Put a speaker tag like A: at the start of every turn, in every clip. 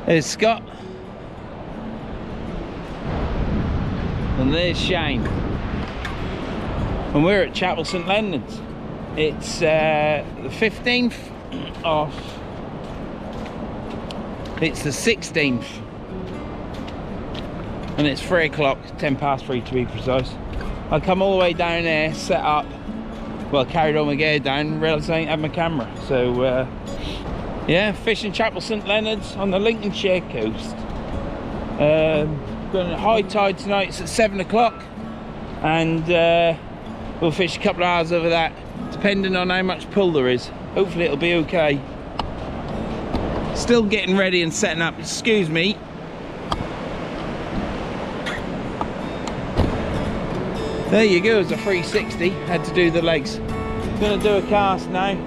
A: There's Scott. And there's Shane. And we're at Chapel St Lenords. It's the 15th of... It's the 16th. And it's 3 o'clock, 10 past 3 to be precise. I come all the way down there, set up. Well, carried all my gear down and realised I ain't had my camera. So, yeah, fishing Chapel St Lenords on the Lincolnshire coast. Going at high tide tonight, it's at 7 o'clock. And we'll fish a couple of hours over that, depending on how much pull there is. Hopefully it'll be okay. Still getting ready and setting up, excuse me. There you go, it's a 360, had to do the legs. Gonna do a cast now.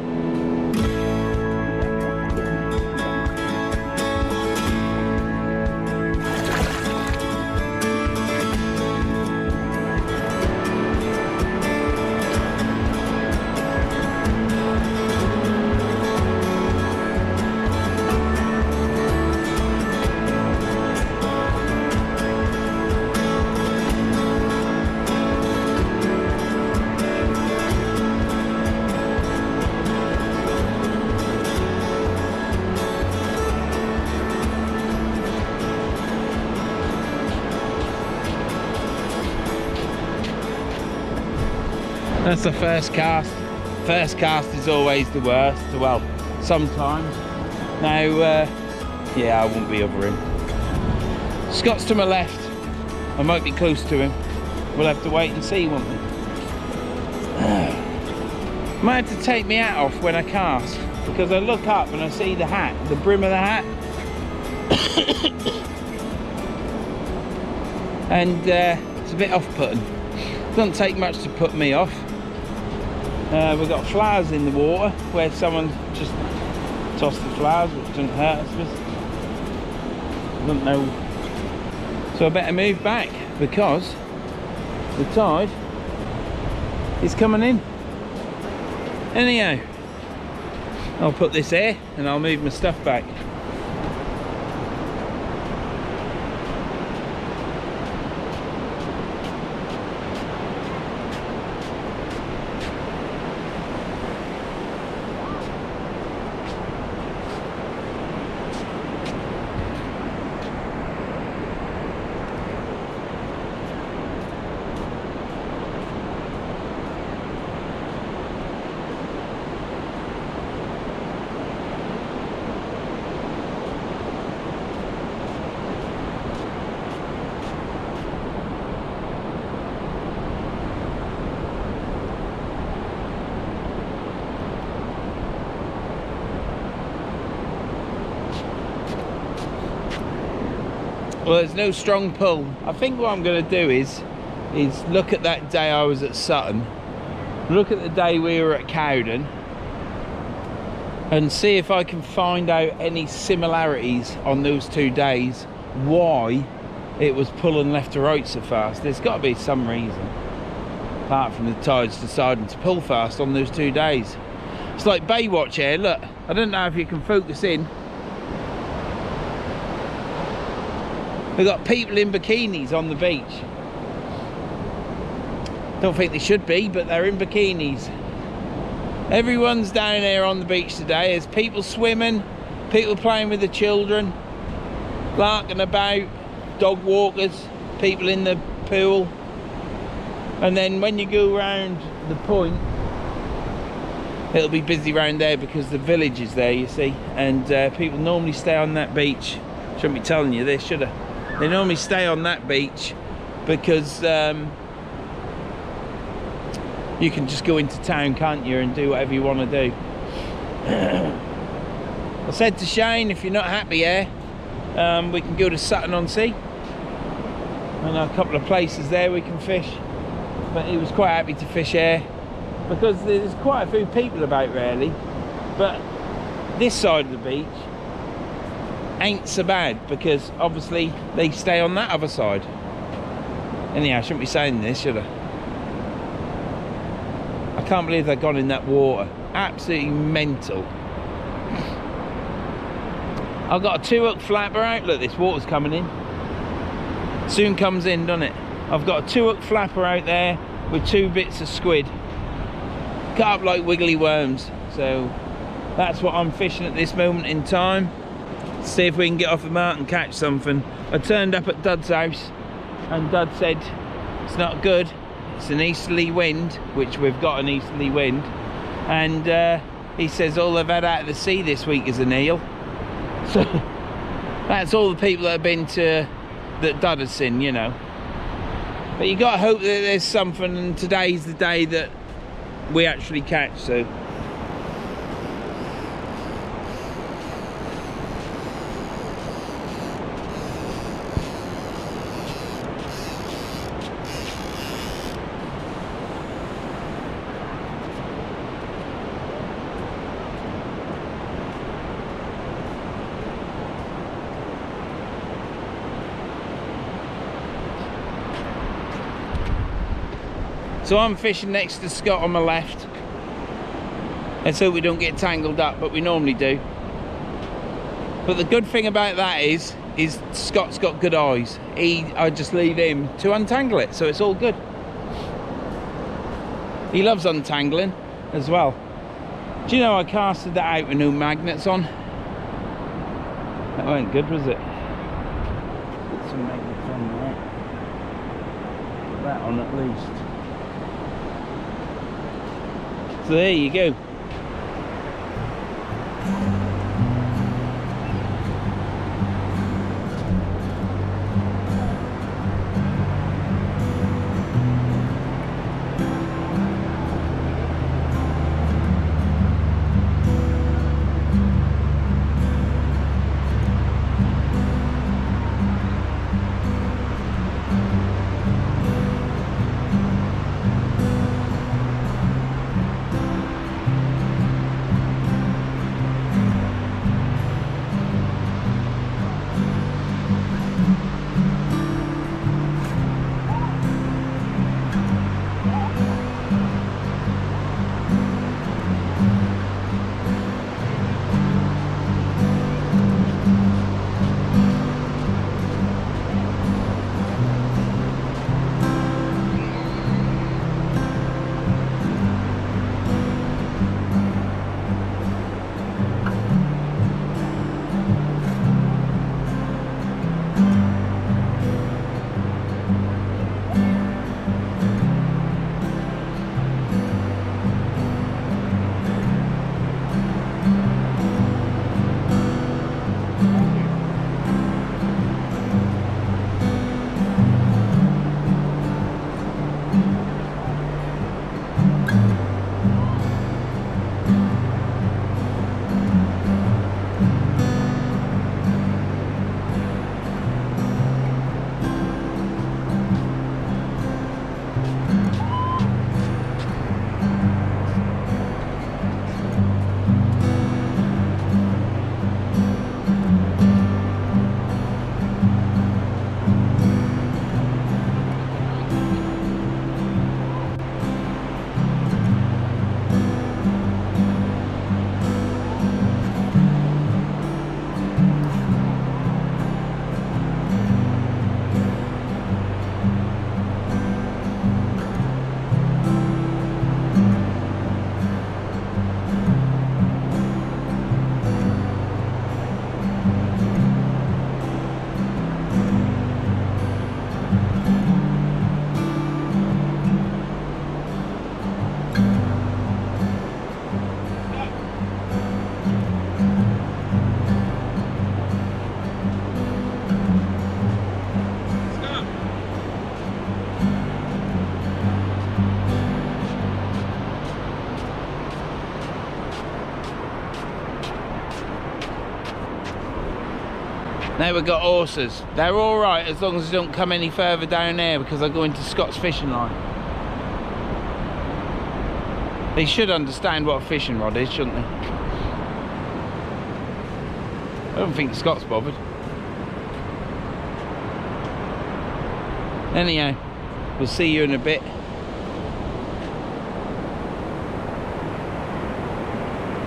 A: That's the first cast. First cast is always the worst. Well, sometimes. Now, yeah, I won't be over him. Scott's to my left. I might be close to him. We'll have to wait and see, won't we? Might have to take my hat off when I cast, because I look up and I see the hat, the brim of the hat. And it's a bit off-putting. Doesn't take much to put me off. We've got flowers in the water where someone just tossed the flowers, which doesn't hurt, I suppose. I don't know. So I better move back because the tide is coming in. Anyhow, I'll put this here and I'll move my stuff back. Well, there's no strong pull. I think what I'm going to do is look at that day I was at Sutton, look at the day we were at Cowden, and see if I can find out any similarities on those 2 days, why it was pulling left to right so fast. There's got to be some reason, apart from the tides deciding to pull fast on those 2 days. It's like Baywatch here, look. I don't know if you can focus in. We've got people in bikinis on the beach. Don't think they should be, but they're in bikinis. Everyone's down there on the beach today. There's people swimming, people playing with the children, larking about, dog walkers, people in the pool. And then when you go round the point, it'll be busy round there because the village is there, you see. And people normally stay on that beach. Shouldn't be telling you this, should I? They normally stay on that beach because you can just go into town, can't you, and do whatever you want to do. I said to Shane, if you're not happy here, we can go to Sutton-on-Sea. And a couple of places there we can fish. But he was quite happy to fish here because there's quite a few people about, really. But this side of the beach ain't so bad because obviously they stay on that other side. Anyhow, I shouldn't be saying this, should I? I can't believe they've gone in that water. Absolutely mental. I've got a 2-hook flapper out. Look, this water's coming in. Soon comes in, doesn't it? I've got a 2-hook flapper out there with 2 bits of squid. Cut up like wiggly worms. So that's what I'm fishing at this moment in time. See if we can get off the mark and catch something. I turned up at Dud's house and Dud said it's not good. It's an easterly wind, which we've got an easterly wind. And he says all they've had out of the sea this week is an eel. So that's all the people that have been to, that Dud has seen, you know. But you got to hope that there's something, and today's the day that we actually catch. So I'm fishing next to Scott on my left. Let's hope we don't get tangled up, but we normally do. But the good thing about that is Scott's got good eyes. I just leave him to untangle it, so it's all good. He loves untangling as well. Do you know I casted that out with no magnets on? That weren't good, was it? Put some magnets on there. Put that on at least. So there you go. Now we've got horses. They're all right as long as they don't come any further down there, because I go into Scott's fishing line. They should understand what a fishing rod is, shouldn't they? I don't think Scott's bothered. Anyhow, we'll see you in a bit.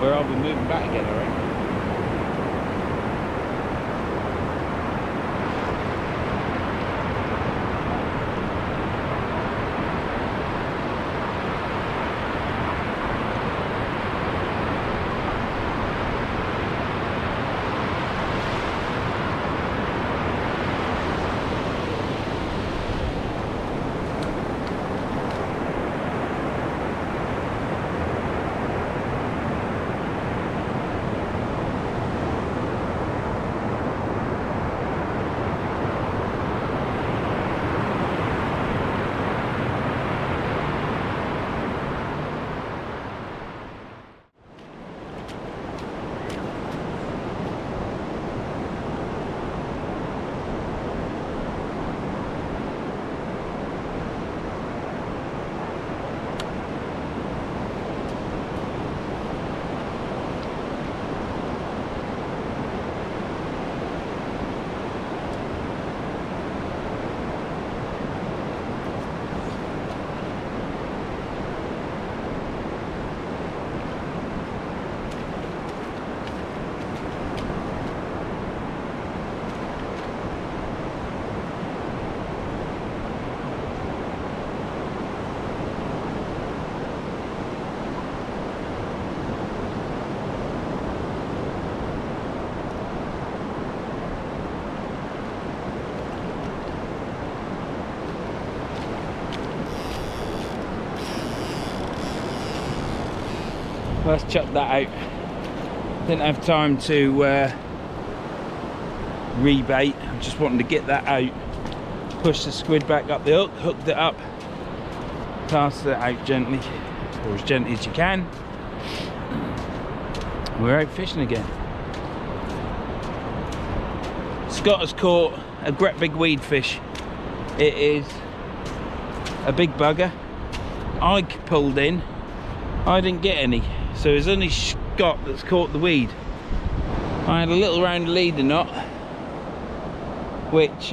A: Where I'll be moving back again, I reckon. Let's chuck that out. Didn't have time to rebait. I just wanted to get that out. Push the squid back up the hook, hooked it up, cast it out gently, or as gently as you can. We're out fishing again. Scott has caught a great big weed fish. It is a big bugger. I pulled in, I didn't get any, so it's only Scott that's caught the weed. I had a little round leader knot which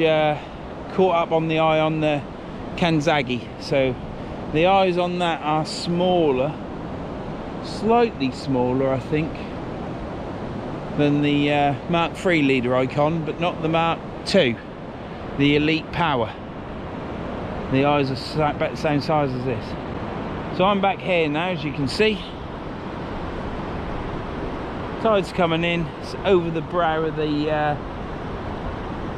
A: caught up on the eye on the Kanzagi, so the eyes on that are smaller, slightly smaller I think, than the Mark III leader icon, but not the Mark II, the Elite Power. The eyes are about the same size as this. So I'm back here now, as you can see. Tide's coming in, it's over the brow of the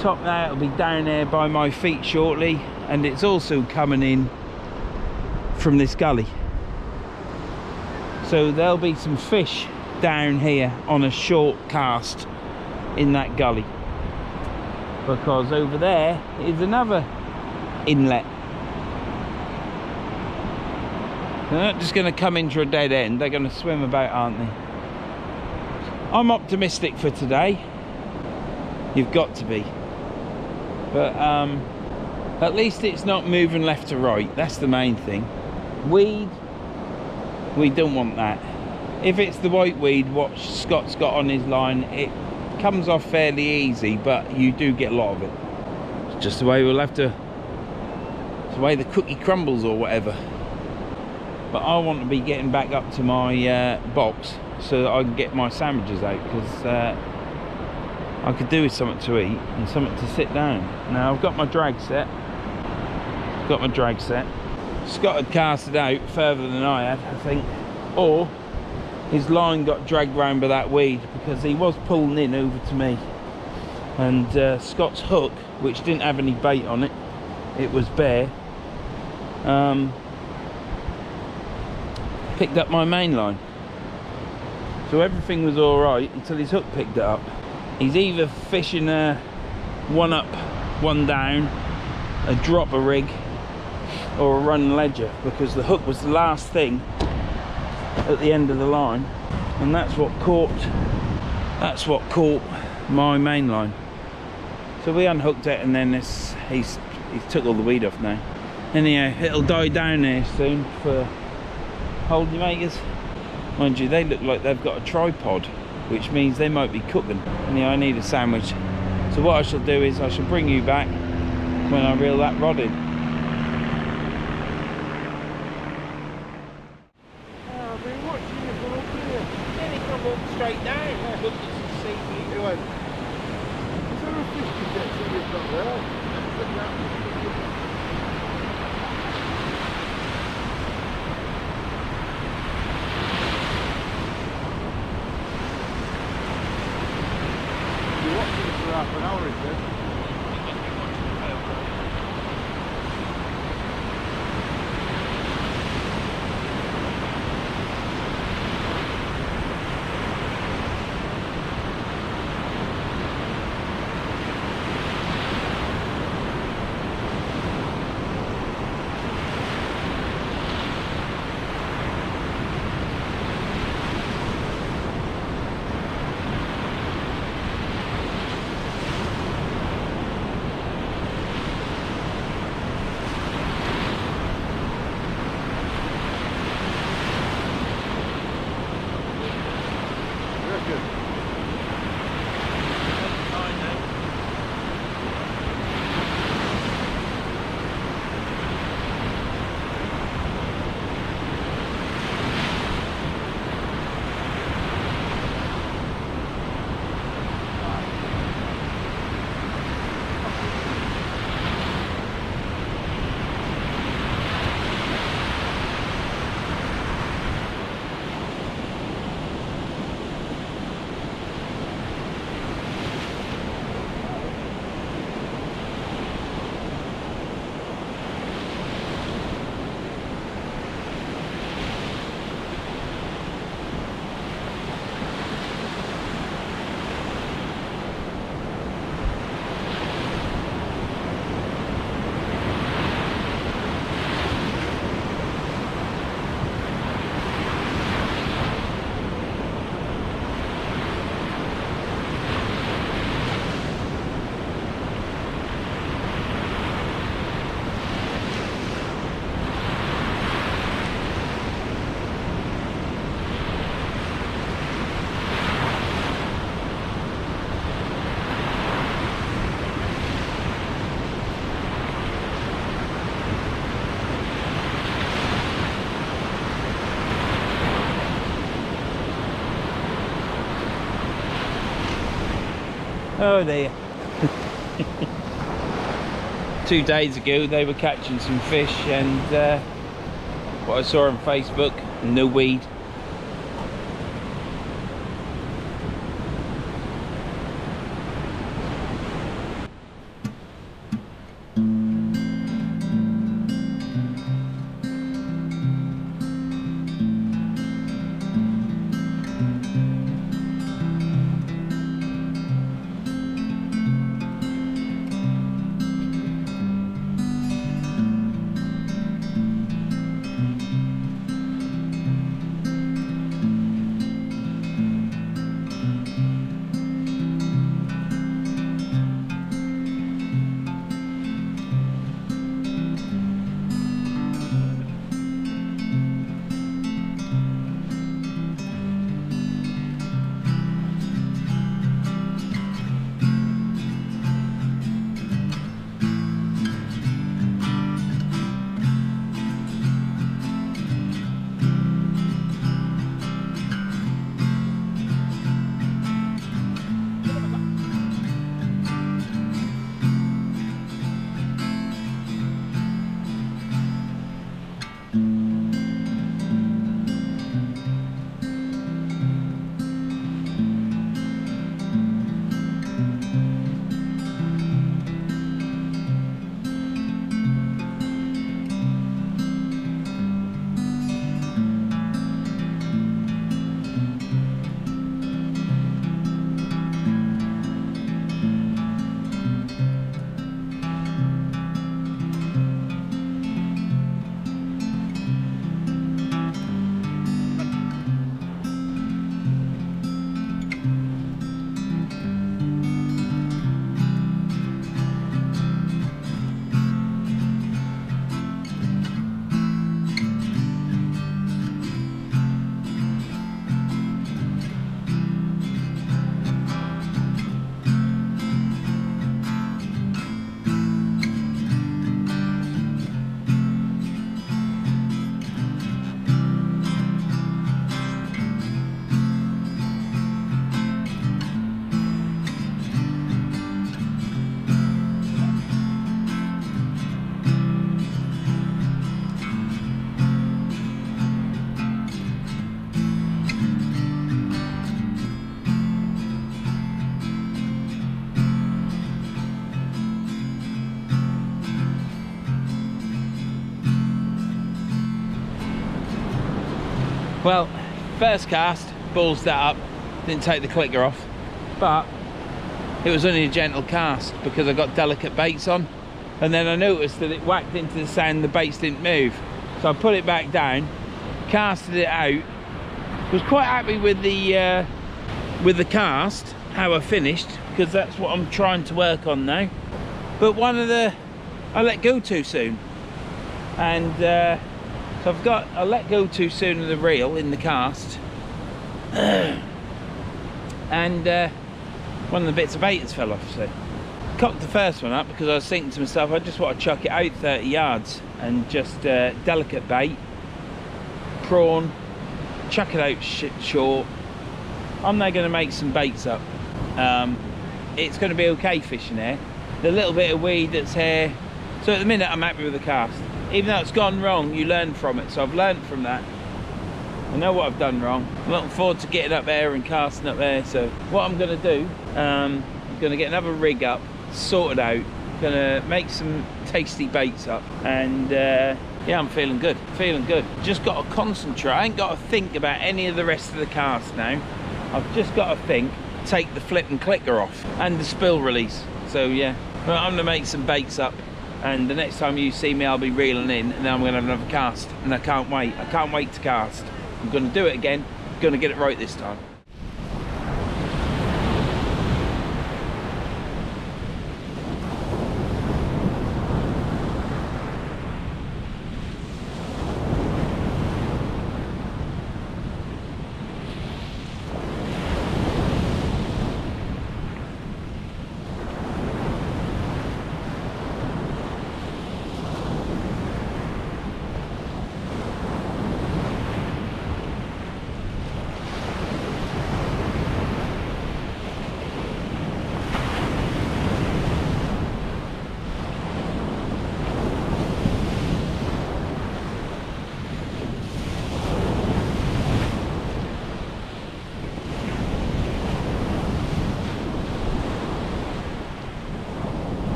A: top now. It'll be down there by my feet shortly, and it's also coming in from this gully. So there'll be some fish down here on a short cast in that gully, because over there is another inlet. They're not just going to come into a dead end, they're going to swim about, aren't they? I'm optimistic for today. You've got to be. But at least it's not moving left to right. That's the main thing. Weed, we don't want that. If it's the white weed what Scott's got on his line, it comes off fairly easy, but you do get a lot of it. It's just the way we'll have to, it's the way the cookie crumbles or whatever. But I want to be getting back up to my box so that I can get my sandwiches out, because I could do with something to eat and something to sit down. Now I've got my drag set. Scott had cast it out further than I had, I think, or his line got dragged round by that weed, because he was pulling in over to me, and Scott's hook, which didn't have any bait on it, it was bare, picked up my main line. So everything was all right until his hook picked it up. He's either fishing a one up, one down, a dropper rig, or a run ledger, because the hook was the last thing at the end of the line, and that's what caught my main line. So we unhooked it, and then he's took all the weed off now. Anyhow, it'll die down there soon for holding makers. Mind you, they look like they've got a tripod, which means they might be cooking. Anyhow, I need a sandwich. So what I shall do is I shall bring you back when I reel that rod in.
B: I've been watching you from up here.
A: Then he can walk straight down. I looked at some seaweed.
B: He went, is there a fish detector you've got there? You're watching it for half an hour, is it?
A: Oh dear. 2 days ago they were catching some fish, and what I saw on Facebook, no weed. Well, first cast, balls that up, didn't take the clicker off, but it was only a gentle cast because I got delicate baits on, and then I noticed that it whacked into the sand, the baits didn't move. So I put it back down, casted it out, was quite happy with the cast, how I finished, because that's what I'm trying to work on now. But I let go too soon, and so I let go too soon of the reel in the cast, and one of the bits of bait has fell off. So cocked the first one up because I was thinking to myself, I just want to chuck it out 30 yards and just delicate bait, prawn, chuck it out short. I'm now going to make some baits up. It's going to be okay fishing here. The little bit of weed that's here, so at the minute I'm happy with the cast. Even though it's gone wrong, you learn from it, so I've learned from that. I know what I've done wrong. I'm looking forward to getting up there and casting up there. So what I'm going to do, I'm going to get another rig up, sorted out, going to make some tasty baits up, and yeah, I'm feeling good, Just got to concentrate. I ain't got to think about any of the rest of the cast now. I've just got to think, take the flip and clicker off and the spill release. So yeah, well, I'm going to make some baits up, and the next time you see me I'll be reeling in, and then I'm going to have another cast, and I can't wait to cast. I'm going to do it again, I'm going to get it right this time.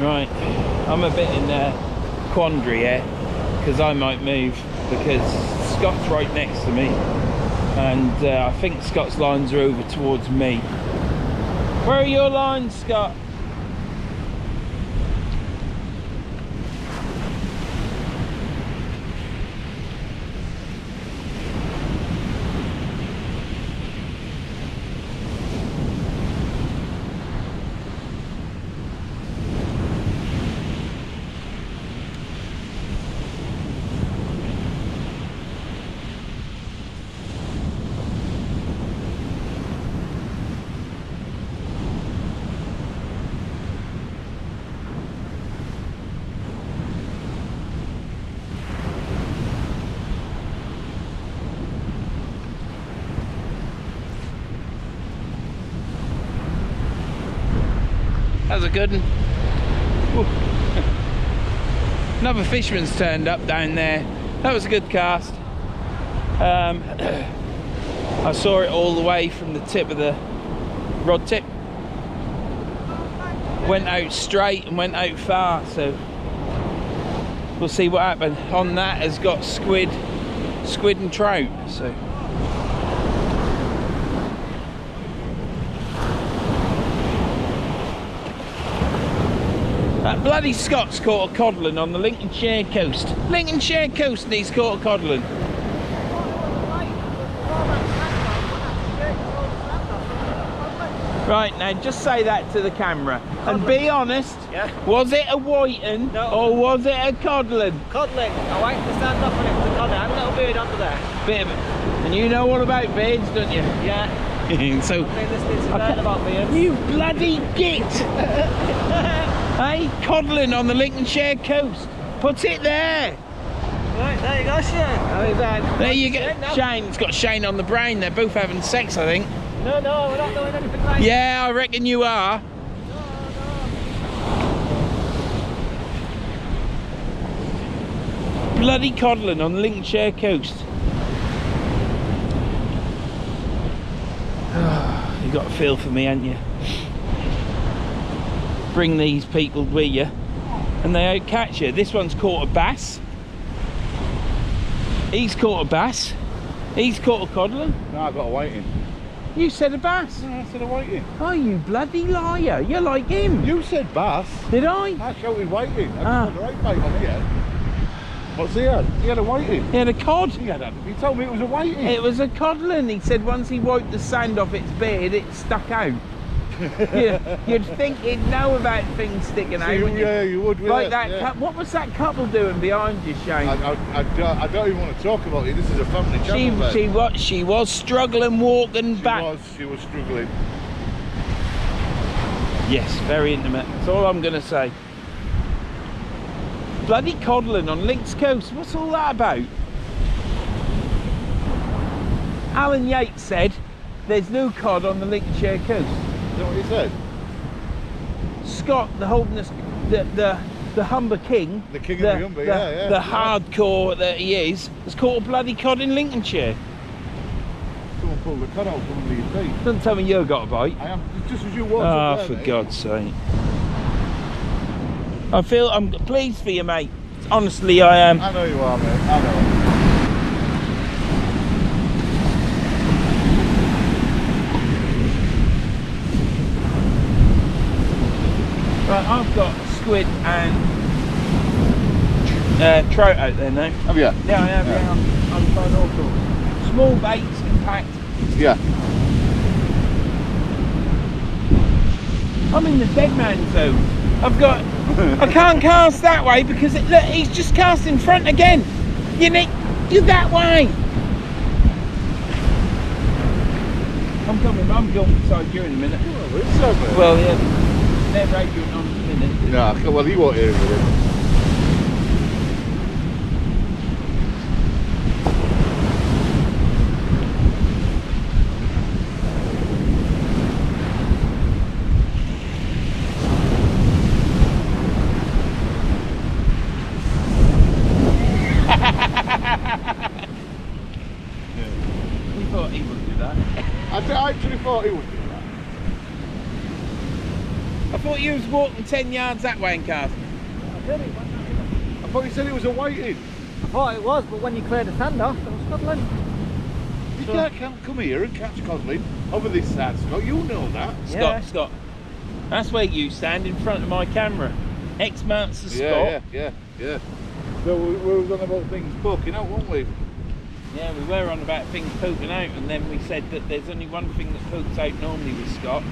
A: Right, I'm a bit in a quandary here because I might move because Scott's right next to me, and I think Scott's lines are over towards me. Where are your lines, Scott? That was a good one. Another fisherman's turned up down there. That was a good cast. I saw it all the way from the tip of the rod tip. Went out straight and went out far, so we'll see what happens. On that has got squid and trout, so. That bloody Scott's caught a codlin on the Lincolnshire coast. Lincolnshire coast and he's caught a codlin. Right, now just say that to the camera and be honest.
C: Yeah.
A: Was it a whiting or was it a codlin?
C: Codling. I wiped the sand off and it was a codling. I had a little beard under there.
A: Bit of it. And you know all about beards, don't you?
C: Yeah.
A: So
C: I've been listening to learn about beards.
A: you bloody git! Hey, codlin on the Lincolnshire coast. Put it there.
C: Right, there you go, Shane. How is that?
A: There you go. Shane, it's got Shane on the brain. They're both having sex, I think.
C: No, we're not doing anything like that.
A: Yeah, I reckon you are. Bloody codlin on the Lincolnshire coast. You got a feel for me, ain't you? Bring these people with you and they out catch you. This one's caught a bass. He's caught a bass. He's caught a codlin.
B: No, I got a whiting.
A: You said a bass.
B: No, I said a whiting.
A: Oh, you bloody liar. You're like him.
B: You said bass.
A: Did I?
B: I shouted whiting. I
A: Ah.
B: put the right bait on here. What's he had? He had a whiting.
A: He had a cod.
B: He told me it was a whiting.
A: It was a codlin. He said once he wiped the sand off its beard, it stuck out. You'd think he'd know about things sticking out. Wouldn't you?
B: Yeah, you would. With
A: Like
B: it,
A: that.
B: yeah.
A: What was that couple doing behind you, Shane?
B: I don't even want to talk about it. This is a family channel. mate.
A: She was struggling walking back.
B: She was struggling.
A: Yes, very intimate. That's all I'm going to say. Bloody codlin on Links Coast. What's all that about? Alan Yates said there's no cod on the Lincolnshire coast.
B: Is that what he said?
A: Scott, the holding the Humber King,
B: The king of the Humber, yeah.
A: the hardcore that he is, has caught a bloody cod in Lincolnshire.
B: Someone pulled the cod out from under your feet.
A: Don't tell me you got a bite.
B: I am just as you walked
A: Oh,
B: up there,
A: for
B: mate.
A: God's sake. I'm pleased for you, mate. Honestly, I am.
B: I know you are, mate. I know.
A: Right, I've got squid and trout out there now.
B: Have you?
A: Yeah, I have. Yeah, I'm trying all sorts. Small baits, compact.
B: Yeah.
A: I'm in the dead man zone. I can't cast that way because look, he's just cast in front again. You that way. I'm going beside you in a minute. Well, yeah, they're radioing on in a minute.
B: No, well, he won't hear it with him.
A: We thought he would do that.
B: I actually thought he would do that.
A: I thought you was walking 10 yards that way in cars.
C: I did it.
B: I thought you said it was a waiting.
C: I thought it was, but when you cleared the sand off, it was cuddling.
B: You can't come here and catch codling over this side, Scott. You know that.
A: Scott. That's where you stand in front of my camera. X marks the spot.
B: Yeah. So we were on about things poking out, weren't we?
A: Yeah, we were on about things poking out, and then we said that there's only one thing that pokes out normally with Scott.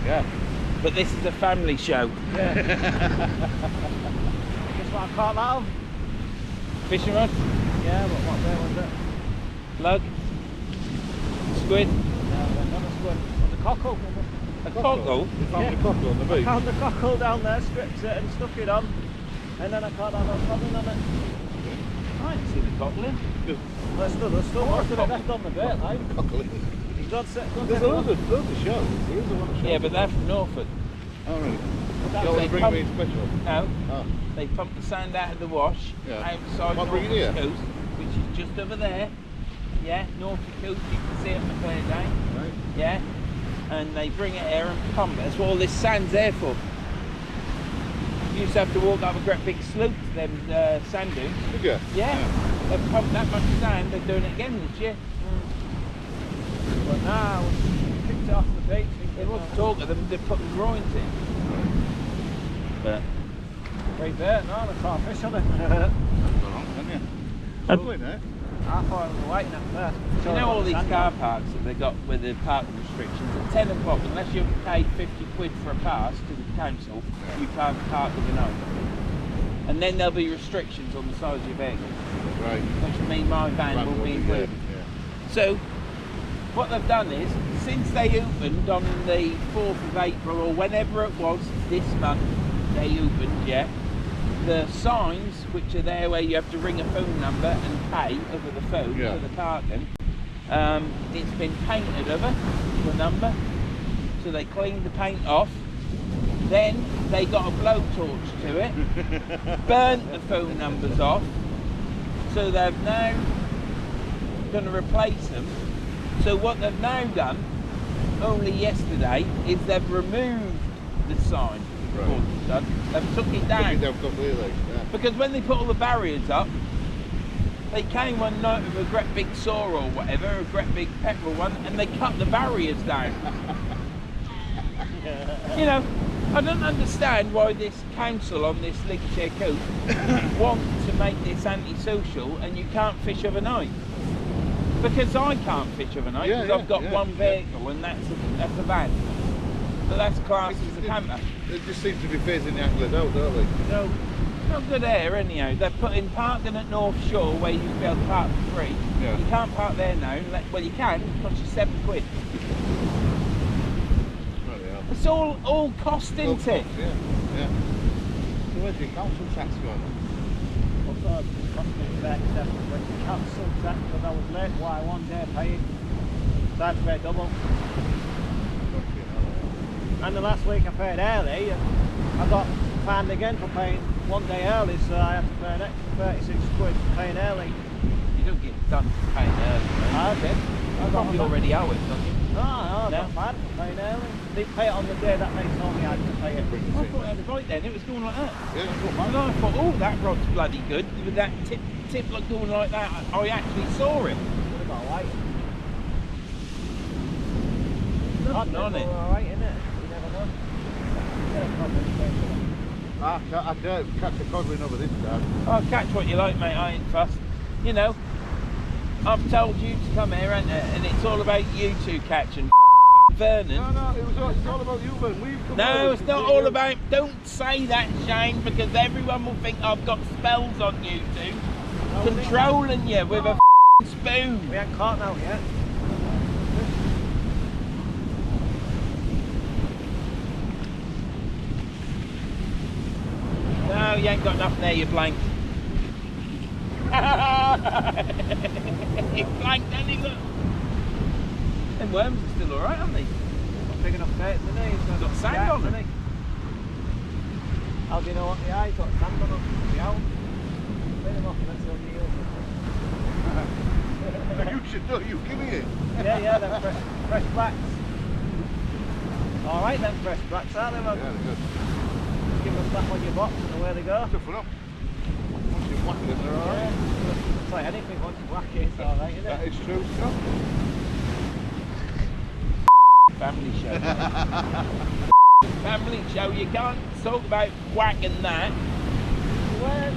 B: Yeah.
A: But this is a family show.
C: Yeah. Guess what I caught that of?
A: Fishing rod,
C: Yeah, but what day was it?
A: lug, squid,
C: No, not a squid. It was a cockle.
A: a cockle.
B: You found the cockle on the beach.
C: Found the cockle down there, stripped it and stuck it on. And then I caught that little cockle on it.
A: I didn't see the cockle in.
C: There's still most of it left on the bait, like.
B: Cockle. There's loads of shells. There is a lot of shells.
A: Yeah, but they're from Norfolk.
B: Oh, really?
C: That's
B: You want
A: they
B: to bring
A: pump-
B: me in special?
A: No,
B: Oh.
A: they pump the sand out of the wash
B: Yeah.
A: outside
B: What, bring it
A: Norfolk
B: here?
A: coast, which is just over there. Yeah, Norfolk coast, you can see it on a clear day.
B: Right.
A: Yeah, and they bring it here and pump it. That's what all this sand's there for. You used to have to walk up a great big slope to them sand dunes.
B: Did you?
A: Yeah, they've pumped that much sand, they're doing it again this year.
C: But now, we kicked it off the beach.
A: They want to talk to them, they're putting groins in. But
C: Great bait, no, they caught fish on it.
B: That's wrong, haven't you? Lovely, eh?
C: I thought it was waiting up there.
A: you know all these car parks that they got with the parking restrictions, at 10 o'clock, unless you've paid 50 quid for a pass to the council, you can't park overnight. And then there'll be restrictions on the size of your vehicle,
B: Right.
A: which means my van
B: Right,
A: will
B: what
A: be
B: you
A: included.
B: did, yeah.
A: So, what they've done is, since they opened on the 4th of April, or whenever it was, this month, they opened, yeah, the signs, which are there where you have to ring a phone number and pay over the phone
B: Yeah.
A: for the parking, it's been painted over, the number, so they cleaned the paint off, then they got a blowtorch to it, burnt the phone numbers off, so they've now going to replace them. So what they've now done, only yesterday, is they've removed the sign.
B: Right.
A: All they've done. They've took it down.
B: Took it down completely, yeah.
A: Because when they put all the barriers up, they came one night with a great big saw or whatever, a great big petrol one, and they cut the barriers down. You know, I don't understand why this council on this Lincolnshire coast want to make this antisocial and you can't fish overnight. Because I can't fish overnight because I've got one vehicle and that's a van. But that's classed as a camper.
B: They just seem to be phasing the anglers out, don't they?
A: So, not good air anyhow. They're putting parking at North Shore where you can be able to park for free.
B: Yeah.
A: You can't park there now. Well, you can, it costs you £7.
B: Right, yeah.
A: It's all cost,
B: Well,
A: isn't it?
B: Yeah, yeah. So where's your council tax going?
C: I thought it cost me back when you cancelled that because I was late. Why, one day paid. So I had to pay double. And the last week I paid early, and I got fined again for paying one day early, so I had to pay an extra 36 quid for paying early.
A: You don't get done for paying early. Right?
C: I did. I got
A: You already owe it, don't you?
C: No, I
A: No?
C: got fined for paying early. They pay it on the day that they told me I had to pay it.
A: I thought I had it right then. It was going like that.
B: Yeah, that's what
A: And
B: mine.
A: I thought, oh, that rod's bloody good. With that tip like going like that, I actually saw it.
C: Would have got white.
A: Nothing on it.
C: Alright, innit? You never know. Yeah, probably.
B: I don't catch a codling over this side.
A: I'll catch what you like, mate. I ain't fussed. You know, I've told you to come here, ain't it? And it's all about you two catching. Vernon.
B: No, it's all about you, man. We've come
A: No,
B: over
A: it's
B: to
A: not
B: see
A: all
B: you.
A: about. Don't say that, Shane, because everyone will think I've got spells on you two, controlling you with a spoon.
C: We ain't caught now yet.
A: No, you ain't got nothing there. You're blank. You're blank, don't you? Look. Them worms are still all right, aren't they?
C: Not big enough bait, isn't he? He's
A: Got sand on them.
C: How do you know what the eye's got sand on them? The owl? Clean them off and let's go to you.
B: You should know, you give me it.
C: Yeah, they're fresh blacks. Alright then, fresh bracks, aren't they?
B: Yeah, they're good.
C: Give them a slap on your box and away they go.
B: Toughen up. Once you whack them, they're alright.
C: Yeah. It's like anything, once you whack it, it's alright, isn't it?
B: That is true, Scott.
A: Family show. Family show, you can't talk about whacking that. Well,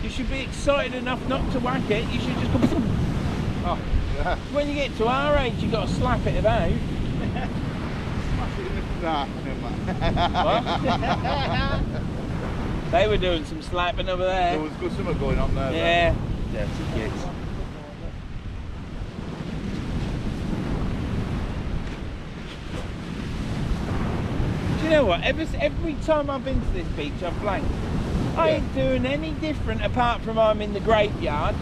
A: you should be excited enough not to whack it, you should just go.
B: Oh, yeah.
A: When you get to our age, you've got to slap it about.
B: Nah,
A: What? They were doing some slapping over there.
B: There was good something going on there.
A: Yeah, dirty kids. Do you know what? Every time I've been to this beach, I've blanked. I ain't doing any different apart from I'm in the graveyard.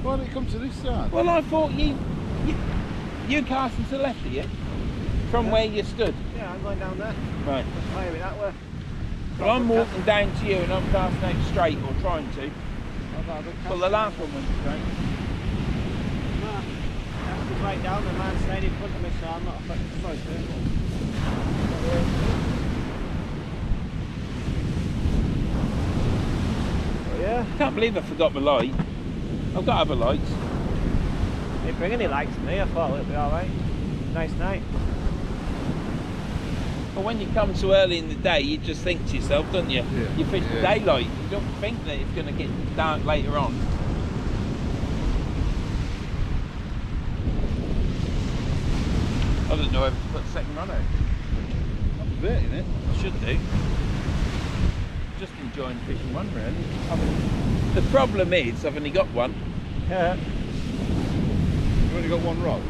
B: Why did it come to this side?
A: Well, I thought you casting to the left of you from where you stood.
C: Yeah, I'm going down there.
A: Right.
C: Fire it that way.
A: Well, I'm walking down to you and I'm casting out straight, or trying to. Well, the last one went straight.
C: No, I have to right down, the man's staying in front of me, so I'm not affected by it. Yeah.
A: I can't believe I forgot my light. I've got other lights.
C: Didn't bring any lights to me, I thought it'd be alright. Nice night.
A: But when you come so early in the day, you just think to yourself, don't you?
B: Yeah.
A: You fish the daylight. You don't think that it's going to get dark later on. I don't know whether to put the second run out.
B: I'm debating it.
A: I should do. Just enjoying fishing one, really. The problem is, I've only got one.
C: Yeah.
B: You've only got one rod?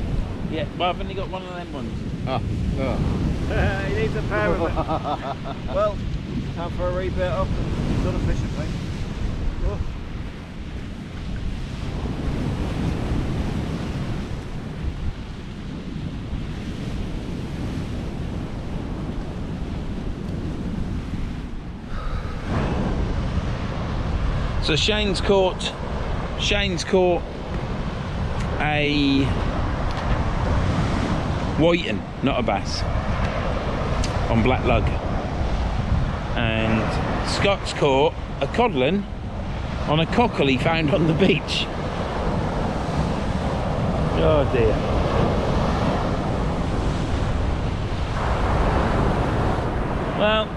A: Yeah, well, I've only got one of them ones.
B: Ah, no.
C: He needs a pair of them. Well, time for a rebait up and done a fishing thing. Oh.
A: So Shane's caught a whiting, not a bass, on black lug, and Scott's caught a codlin on a cockle he found on the beach. Oh dear. Well,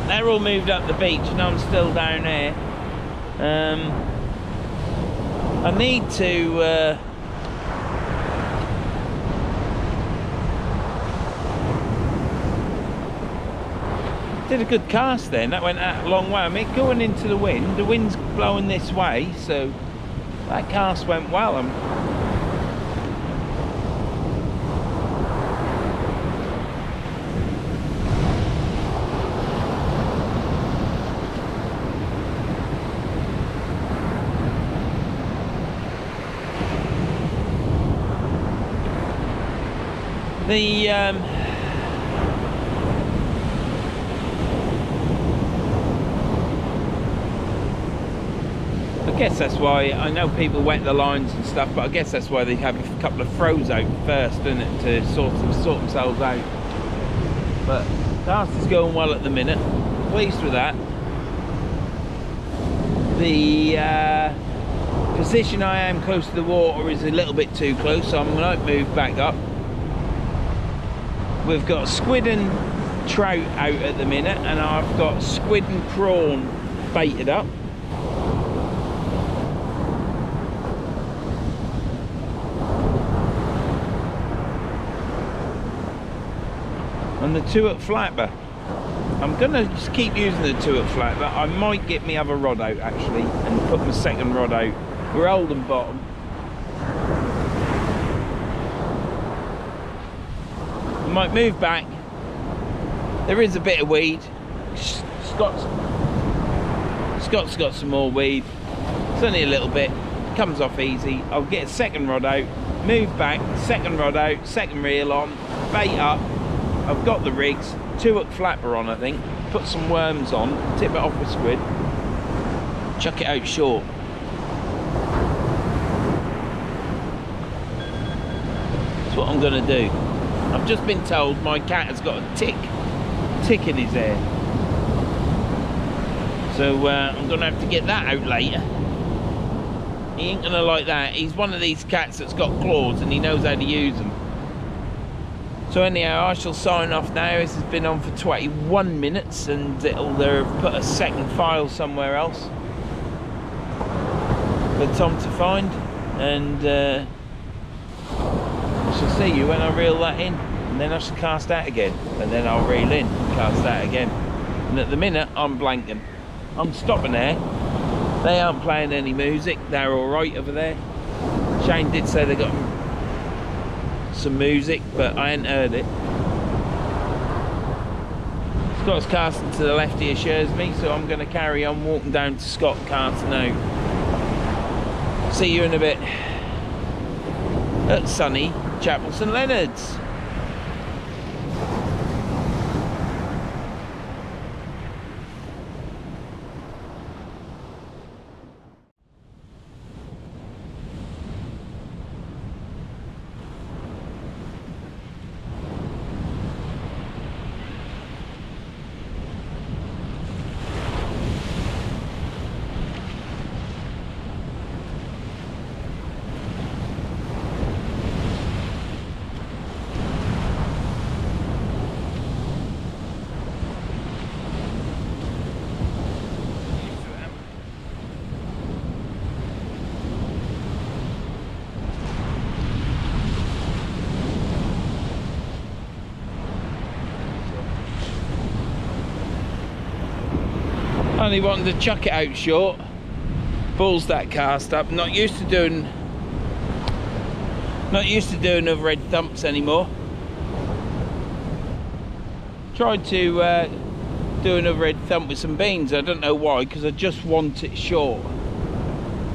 A: they're all moved up the beach and I'm still down here. I need to did a good cast then, that went out a long way. I mean, going into the wind's blowing this way, so that cast went well. I guess that's why, I know people wet the lines and stuff, but I guess that's why they have a couple of throws out first, isn't it, to sort themselves out. But cast is going well at the minute, pleased with that. The position I am close to the water is a little bit too close, so I'm going to move back up. We've got squid and trout out at the minute, and I've got squid and prawn baited up. And the 2-hook flatber, I'm gonna just keep using the 2-hook flatber. I might get my other rod out actually and put my second rod out. We're old and bottom. I might move back. There is a bit of weed. Scott's got some more weed. It's only a little bit. Comes off easy. I'll get a second rod out, move back, second rod out, second reel on, bait up. I've got the rigs, 2-hook flapper on I think, put some worms on, tip it off with squid, chuck it out short. That's what I'm going to do. I've just been told my cat has got a tick in his ear. So I'm going to have to get that out later. He ain't going to like that. He's one of these cats that's got claws and he knows how to use them. So anyhow, I shall sign off now. This has been on for 21 minutes and it'll put a second file somewhere else for Tom to find. And I shall see you when I reel that in. And then I shall cast out again. And then I'll reel in, cast out again. And at the minute, I'm blanking. I'm stopping there. They aren't playing any music. They're all right over there. Shane did say they got some music, but I ain't heard it. Scott's casting to the left here, shares me, so I'm going to carry on walking down to Scott casting out. See you in a bit at sunny Chapel St Lenords. Only wanted to chuck it out short. Balls that cast up. Not used to doing other red thumps anymore. Tried to do another red thump with some beans. I don't know why, because I just want it short.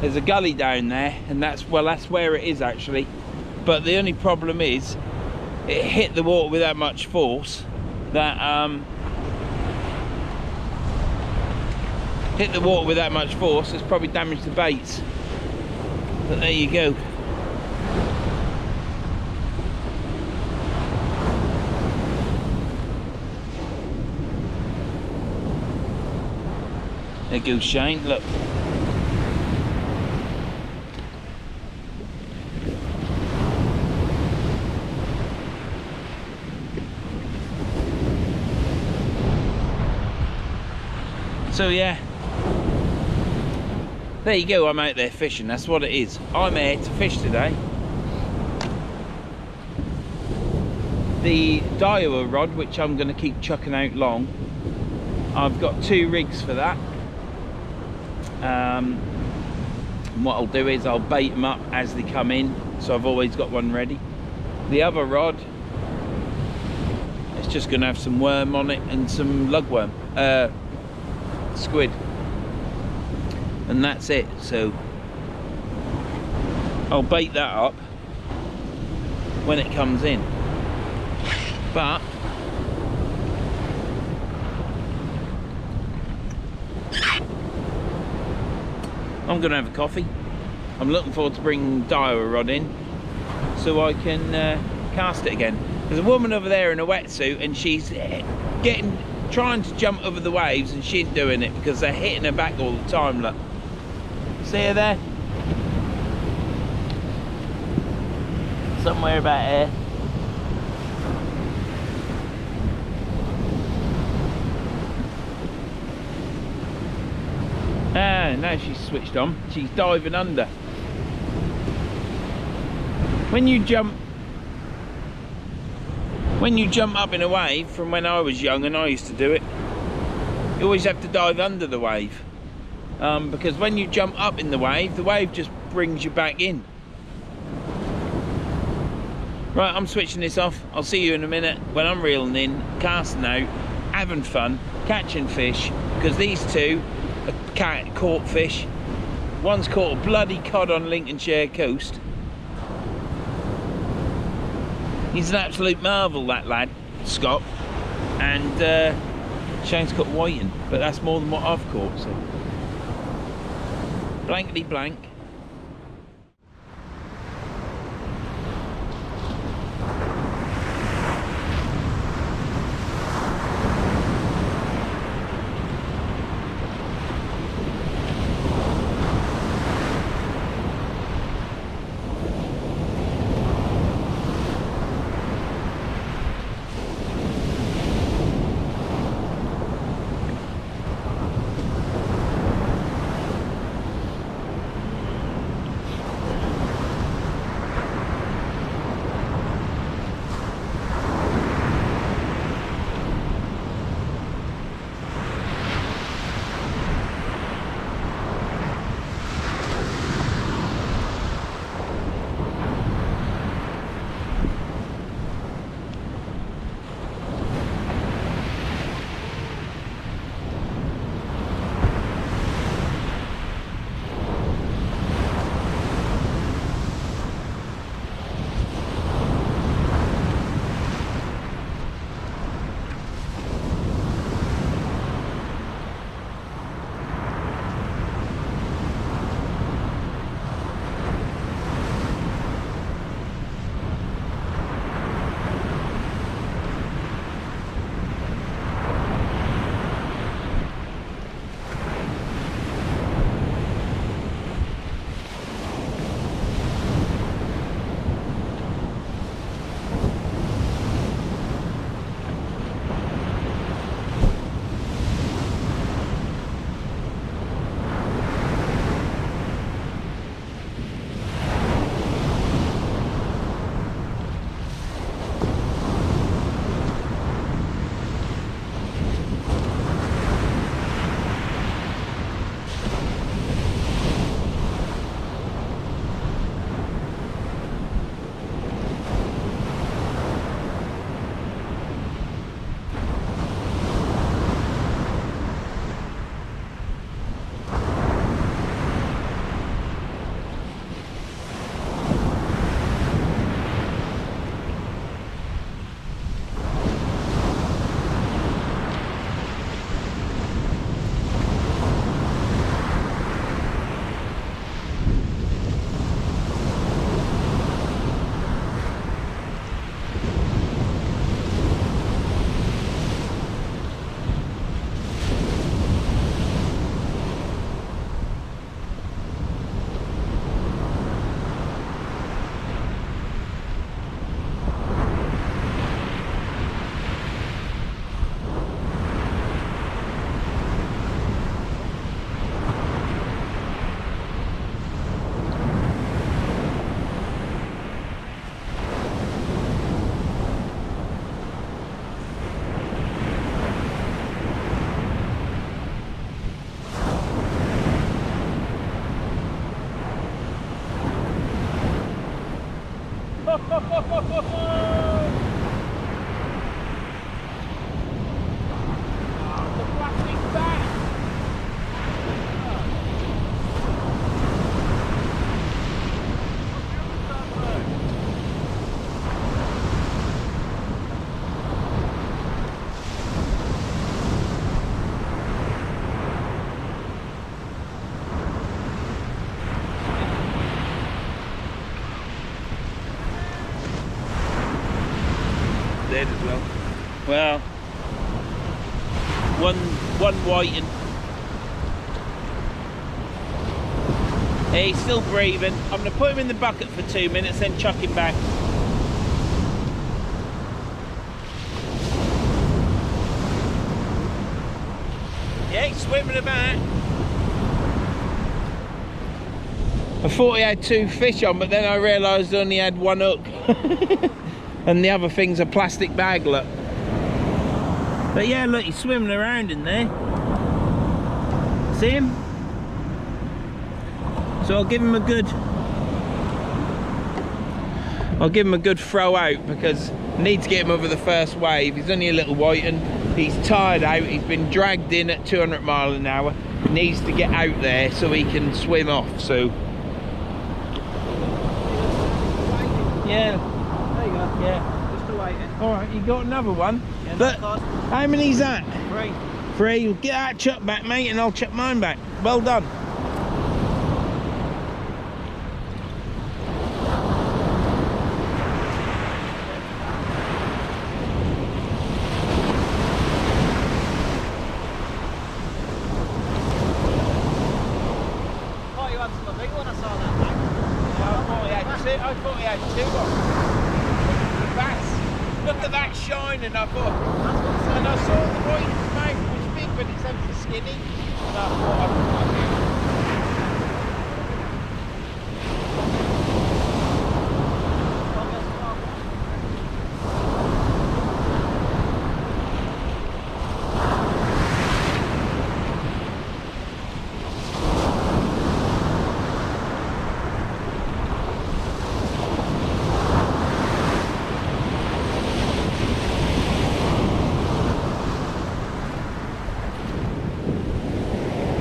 A: There's a gully down there, and that's where it is actually. But the only problem is, it hit the water with that much force that it's probably damaged the baits. But there you go. There goes Shane, look. So yeah, there you go, I'm out there fishing, that's what it is. I'm here to fish today. The Daiwa rod, which I'm going to keep chucking out long, I've got 2 rigs for that. And what I'll do is I'll bait them up as they come in, so I've always got one ready. The other rod, it's just going to have some worm on it and some lugworm, squid, and that's it. So I'll bait that up when it comes in. But I'm gonna have a coffee. I'm looking forward to bringing Daiwa rod in so I can cast it again. There's a woman over there in a wetsuit and she's trying to jump over the waves, and she ain't doing it because they're hitting her back all the time. Look, see her there? Somewhere about here. Ah, now she's switched on. She's diving under. When you jump up in a wave, from when I was young and I used to do it, you always have to dive under the wave, because when you jump up in the wave just brings you back in. Right, I'm switching this off. I'll see you in a minute when I'm reeling in, casting out, having fun, catching fish, because these two are caught fish. One's caught a bloody cod on Lincolnshire coast. He's an absolute marvel, that lad, Scott. And Shane's caught whiting, but that's more than what I've caught, so. Blankety blank. the plastic bag. Dead as well. Well, one whiting. He's still breathing. I'm going to put him in the bucket for 2 minutes, then chuck him back. Yeah, he's swimming about. I thought he had 2 fish on, but then I realised I only had 1 hook. And the other thing's a plastic bag, look. But yeah, look, he's swimming around in there. See him? So I'll give him a good throw out, because I need to get him over the first wave. He's only a little whiten. He's tired out. He's been dragged in at 200 miles an hour. He needs to get out there so he can swim off. So yeah.
C: There you go.
A: Yeah.
C: Just awaiting.
A: Alright, you got another one?
C: Yeah,
A: But
C: not
A: how many's that?
C: 3.
A: 3. Get that chuck back, mate, and I'll chuck mine back. Well done.
C: Thought you had some big one, I saw that back.
A: I thought he had 2 on. The bass. Look at that shining, I thought. And I saw the white mouth was big, but it's ever so skinny. And I thought,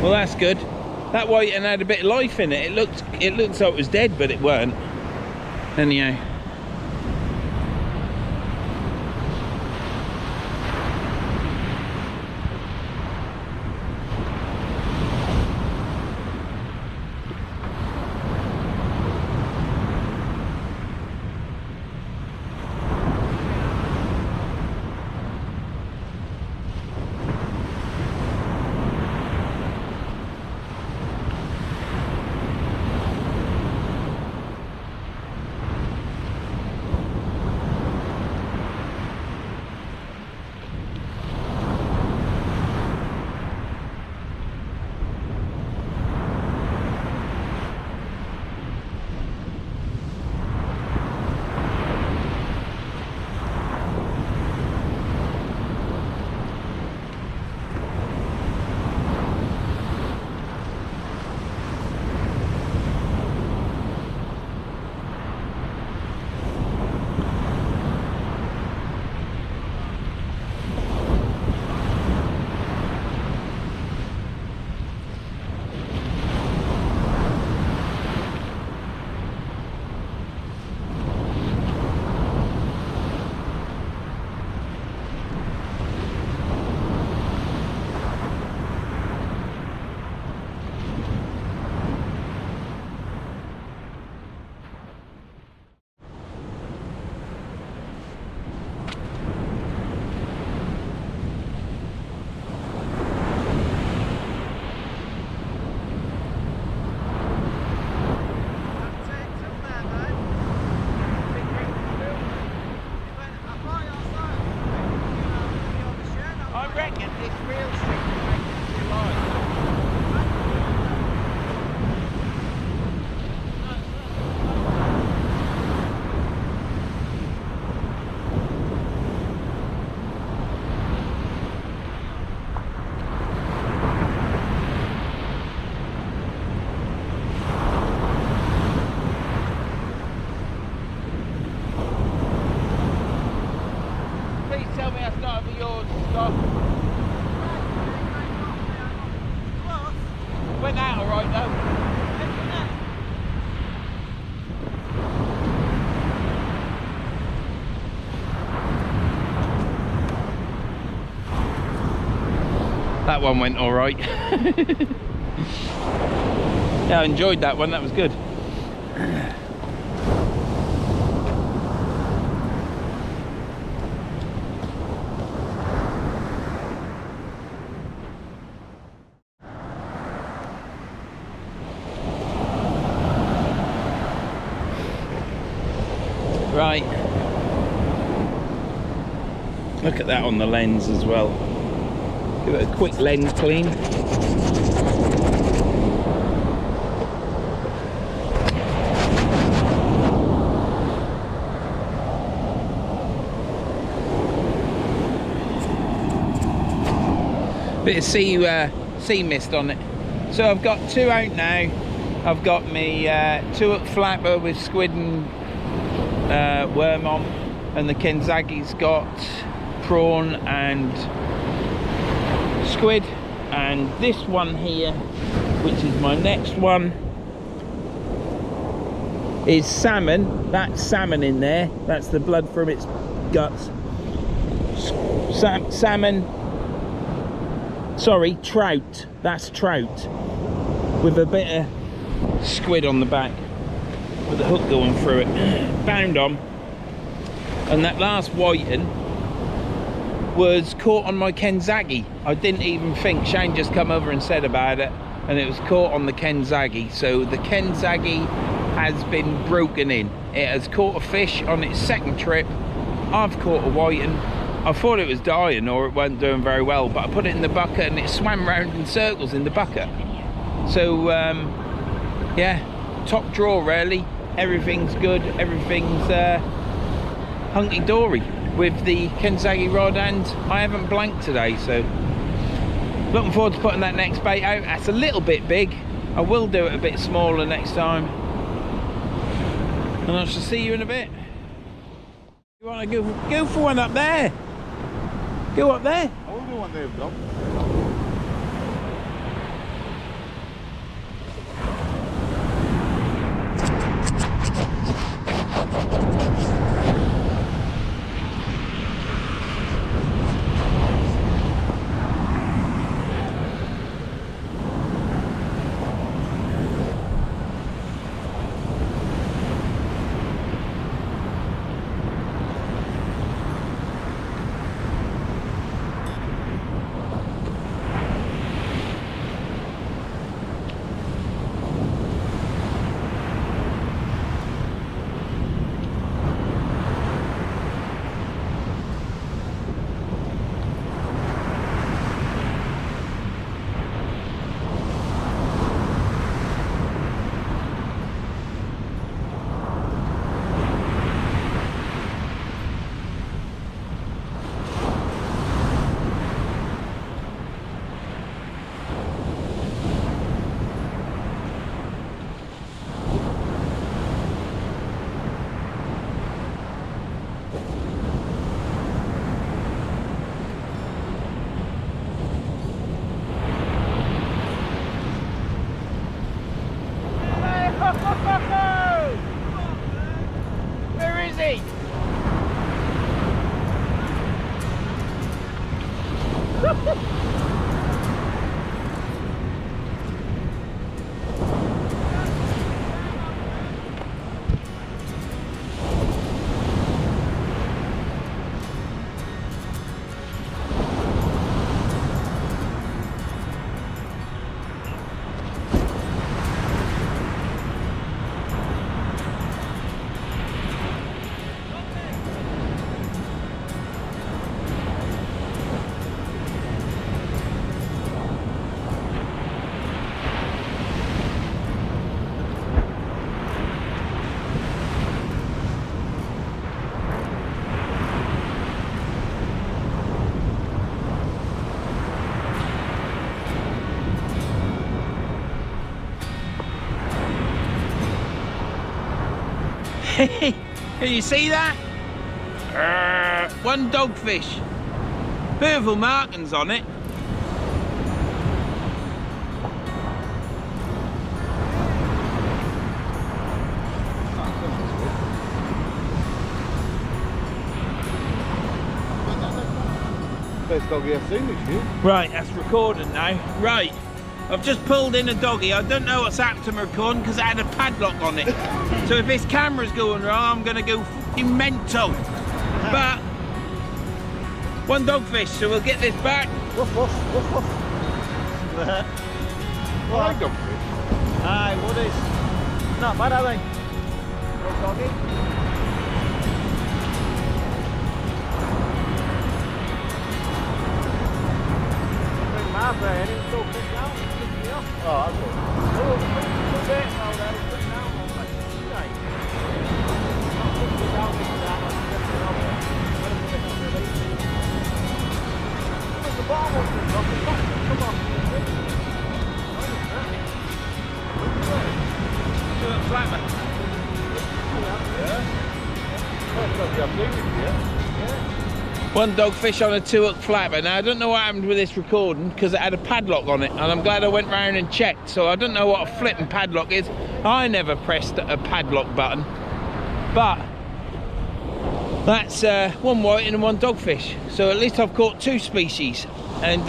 A: well, that's good. That white and had a bit of life in it. It looked like it was dead, but it weren't. Anyhow. stop. Went out alright though. That one went alright. Yeah, I enjoyed that one, that was good. Right, look at that on the lens as well. Give it a quick lens clean. Bit of sea mist on it. So I've got two out now. I've got me 2-up flapper with squid and worm on, and the Kenzagi's got prawn and squid, and this one here, which is my next one, is salmon. That's salmon in there, that's the blood from its guts. Salmon, sorry, trout, that's trout with a bit of squid on the back with a hook going through it, bound on. And that last whiting was caught on my Kenzagi. I didn't even think, Shane just come over and said about it, and it was caught on the Kenzagi. So the Kenzagi has been broken in. It has caught a fish on its second trip. I've caught a whiting. I thought it was dying or it wasn't doing very well, but I put it in the bucket and it swam round in circles in the bucket. So yeah, top draw really. Everything's good, everything's hunky-dory with the Kenzagi rod, and I haven't blanked today, so looking forward to putting that next bait out. That's a little bit big. I will do it a bit smaller next time, and I shall see you in a bit. You want to go for one up there? Go up there.
B: I will do one there, Dom.
A: Where is he? Can you see that? One dogfish. Beautiful markings on it.
B: First doggy I've seen this year.
A: Right, that's recording now. Right, I've just pulled in a doggy. I don't know what's happened to my recording because it had a padlock on it. So if this camera's going wrong, I'm going to go fucking mental. But one dogfish, so we'll get this back.
C: Woof, woof, woof, woof.
B: What dogfish?
C: Aye, woodies. Not bad, are they? Good doggy. Bring my brain in, it's still put down. It's picking me off.
B: Oh, that's all.
C: Oh, it's a bit now there, it's put down. Right. Not putting it down this time, I'm putting it on there. Let it put it on the leaf. The bar wasn't dropping back. Come on.
A: Flatman. One dogfish on a 2-hook flapper. Now I don't know what happened with this recording because it had a padlock on it, and I'm glad I went round and checked. So I don't know what a flipping padlock is. I never pressed a padlock button, but that's one whiting and one dogfish. So at least I've caught 2 species, and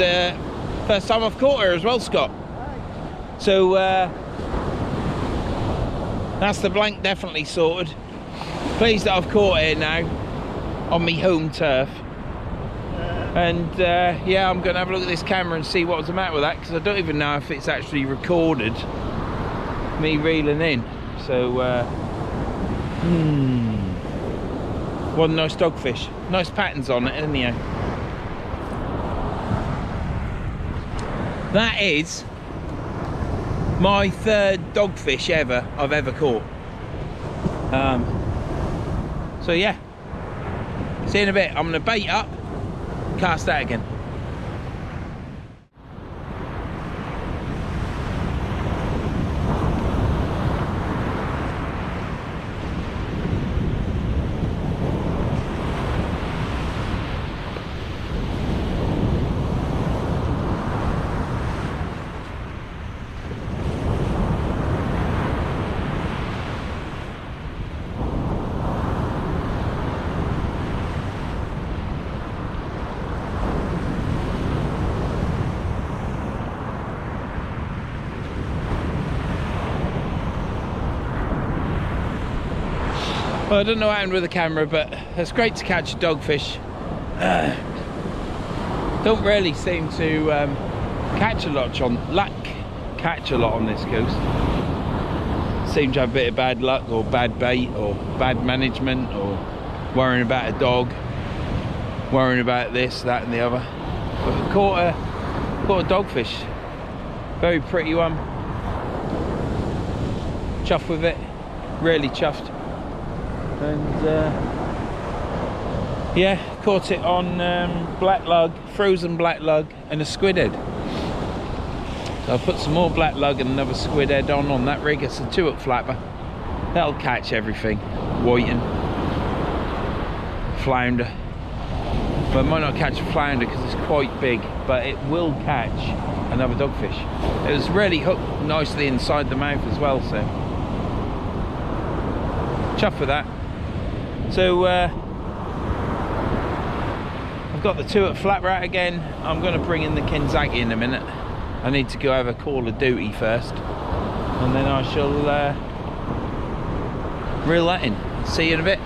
A: first time I've caught her as well, Scott. So that's the blank definitely sorted. Pleased that I've caught her now on me home turf. And yeah, I'm going to have a look at this camera and see what was the matter with that, because I don't even know if it's actually recorded me reeling in. So one nice dogfish. Nice patterns on it, isn't it? That is my 3rd dogfish ever I've ever caught. So yeah, see you in a bit. I'm going to bait up, cast out again. Well, I don't know what happened with the camera, but it's great to catch a dogfish. Don't really seem to catch a lot on this coast. Seem to have a bit of bad luck, or bad bait, or bad management, or worrying about a dog, worrying about this, that, and the other. But I caught a dogfish. Very pretty one. Chuffed with it. Really chuffed. And yeah, caught it on black lug, frozen black lug, and a squid head. So I'll put some more black lug and another squid head on that rig. It's a 2-hook flapper. That'll catch everything. Whiting, flounder. But it might not catch a flounder because it's quite big, but it will catch another dogfish. It was really hooked nicely inside the mouth as well, so chuffed with that. So I've got the 2-hook flapper out again. I'm going to bring in the Kenzaki in a minute. I need to go have a call of duty first, and then I shall reel that in. See you in a bit.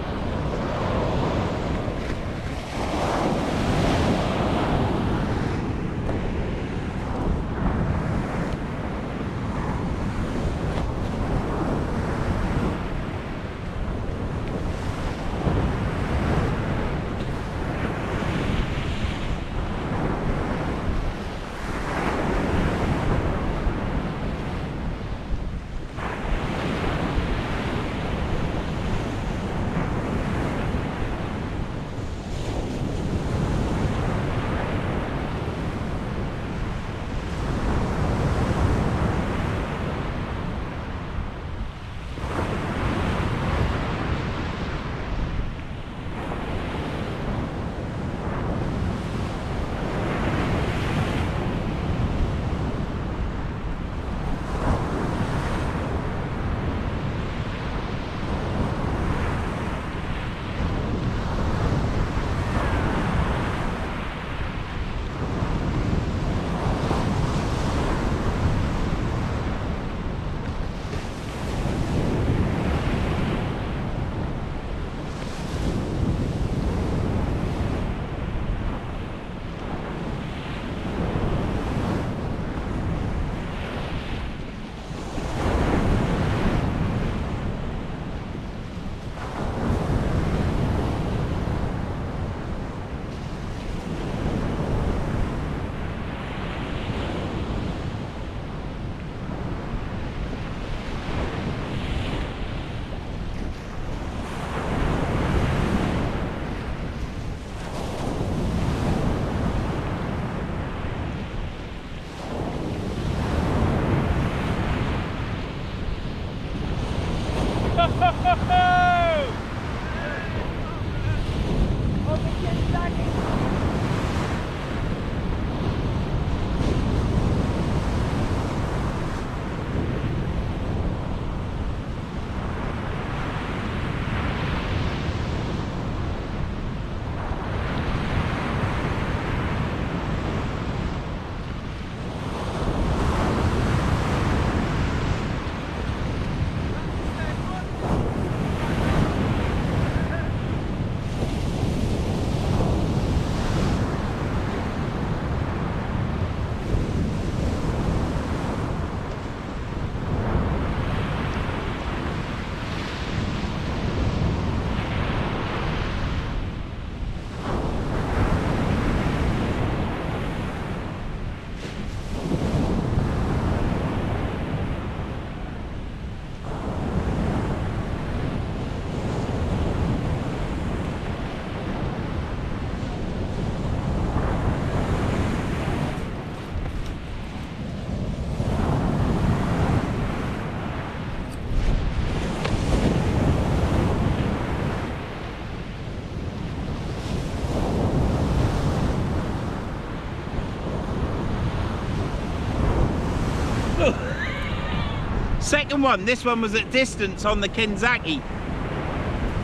A: second one. This one was at distance on the Kenzaki.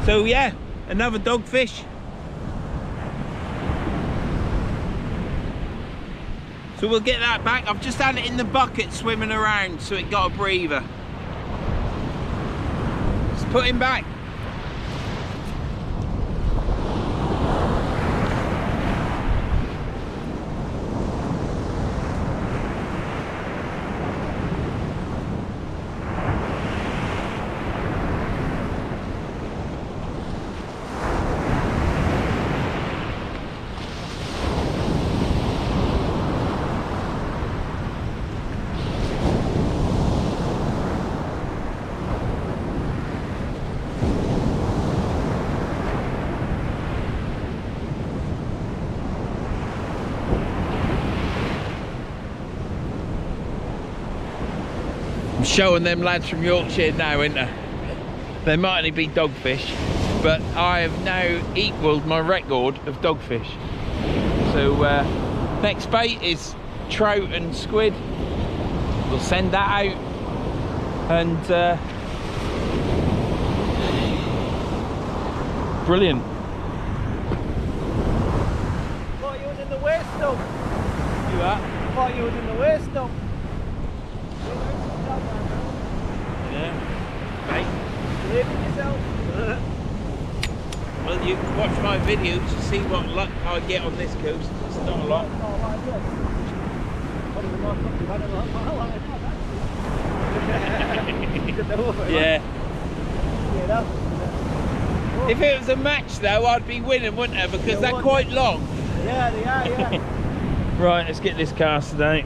A: So yeah, another dogfish. So we'll get that back. I've just had it in the bucket swimming around, so it got a breather. Let's put him back. Showing them lads from Yorkshire now, isn't there? They might only be dogfish, but I have now equalled my record of dogfish. So next bait is trout and squid. We'll send that out, and brilliant.
C: Thought you was in the waste dump.
A: You are?
C: Thought you was in the waste dump.
A: Yeah. Bait.
C: Believe in yourself.
A: Well, you can watch my videos to see what luck I get on this coast. It's not a lot. Yeah. If it was a match though, I'd be winning, wouldn't I? Because they're quite long.
C: Yeah, they are, yeah.
A: Right, let's get this casted out.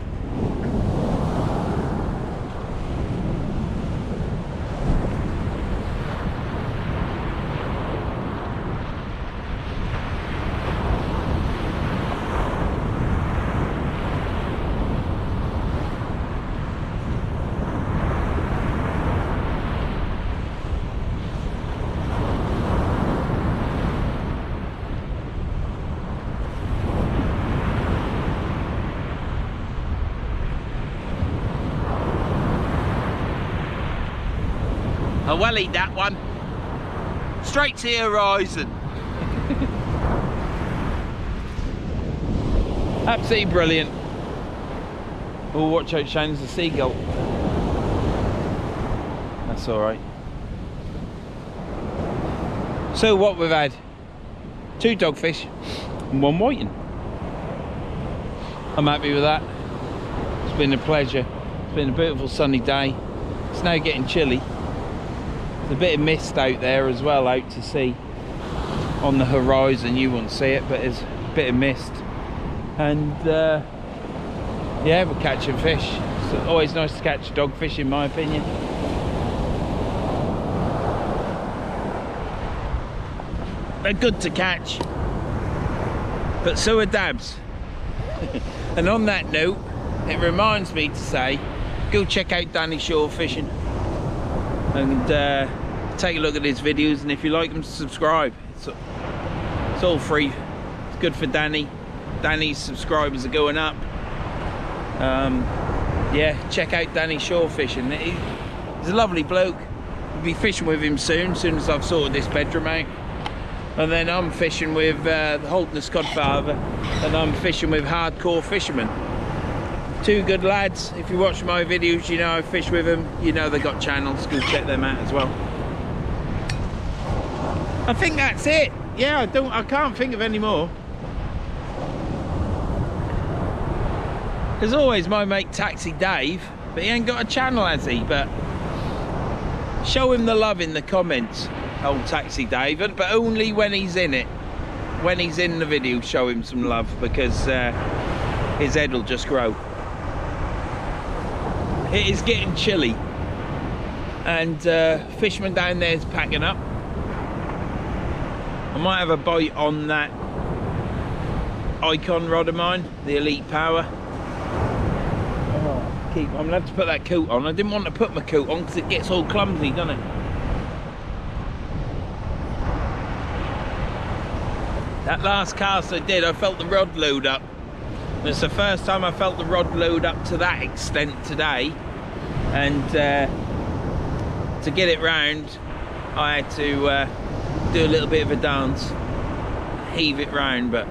A: I well eat that one. Straight to the horizon. Absolutely brilliant. Oh, watch out, Shane, there's a seagull. That's alright. So what we've had, 2 dogfish and 1 whiting. I'm happy with that. It's been a pleasure. It's been a beautiful sunny day. It's now getting chilly. There's a bit of mist out there as well, out to sea. On the horizon, you won't see it, but there's a bit of mist. And yeah, we're catching fish. It's always nice to catch dogfish, in my opinion. They're good to catch, but so are dabs. And on that note, it reminds me to say, go check out Danny Shore Fishing and take a look at his videos, and if you like them, subscribe. It's all free. It's good for Danny. Danny's subscribers are going up. Yeah, check out Danny Shore Fishing. He's a lovely bloke. We'll be fishing with him soon as I've sorted this bedroom out. And then I'm fishing with the Holdness Godfather, and I'm fishing with Hardcore Fishermen. 2 good lads. If you watch my videos, you know I fish with them. You know they got channels. Go check them out as well. I think that's it. Yeah, I can't think of any more. There's always my mate Taxi Dave, but he ain't got a channel, has he? But show him the love in the comments, old Taxi Dave, but only when he's in it. When he's in the video, show him some love, because his head will just grow. It is getting chilly, and fisherman down there is packing up. I might have a bite on that Icon rod of mine, the Elite Power. I'm gonna have to put that coat on. I didn't want to put my coat on because it gets all clumsy, doesn't it? That last cast I did, I felt the rod load up. And it's the first time I felt the rod load up to that extent today. And to get it round, I had to do a little bit of a dance, heave it round, but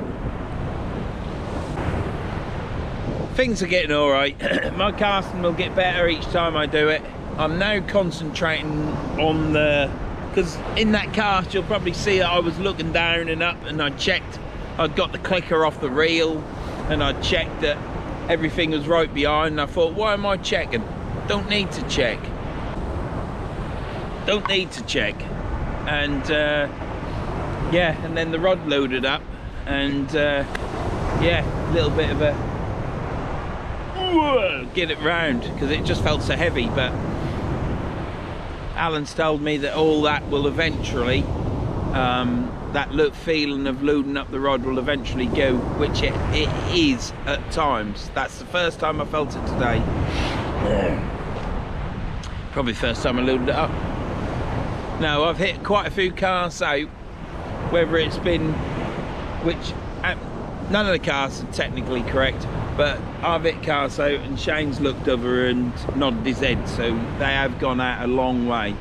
A: things are getting all right. My casting will get better each time I do it. I'm now concentrating on the, because in that cast you'll probably see that I was looking down and up, and I checked, I'd got the clicker off the reel, and I checked that everything was right behind, and I thought, why am I checking? Don't need to check. Don't need to check. And yeah, and then the rod loaded up, and yeah, a little bit of a get it round, because it just felt so heavy. But Alan's told me that all that will eventually, that feeling of loading up the rod will eventually go, which it is at times. That's the first time I felt it today. Probably the first time I loaded it up. Now, I've hit quite a few casts out, whether it's been, which none of the casts are technically correct, but I've hit casts out and Shane's looked over and nodded his head, so they have gone out a long way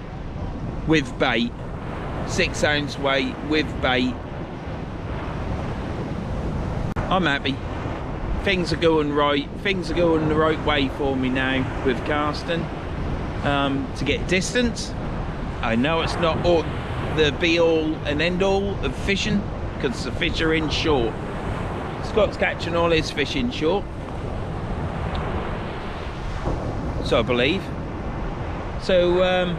A: with bait, 6 ounce weight with bait. I'm happy. Things are going right. Things are going the right way for me now with casting. To get distance, I know it's not all the be all and end all of fishing, because the fish are in short. Scott's catching all his fish in short, so I believe. So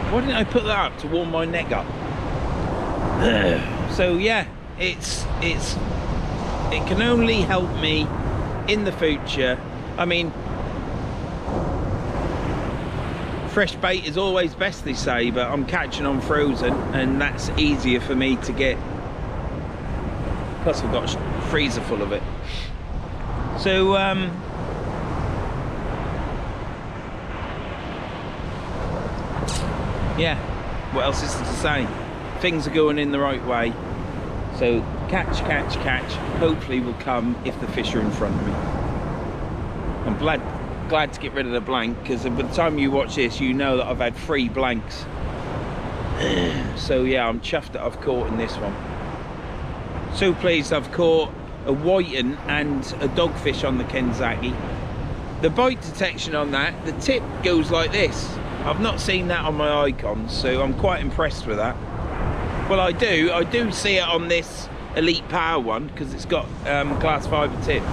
A: why didn't I put that up to warm my neck up? So yeah, it can only help me in the future. I mean, fresh bait is always best, they say, but I'm catching on frozen, and that's easier for me to get. Plus I've got a freezer full of it. So yeah, what else is to say? Things are going in the right way. So catch, hopefully will come if the fish are in front of me. I'm glad to get rid of the blank, because by the time you watch this you know that I've had 3 blanks. So yeah, I'm chuffed that I've caught in this one. So pleased I've caught a whiting and a dogfish on the Kenzaki. The bite detection on that, the tip goes like this. I've not seen that on my icons, so I'm quite impressed with that. Well, I do see it on this Elite Power one, because it's got glass fibre tip.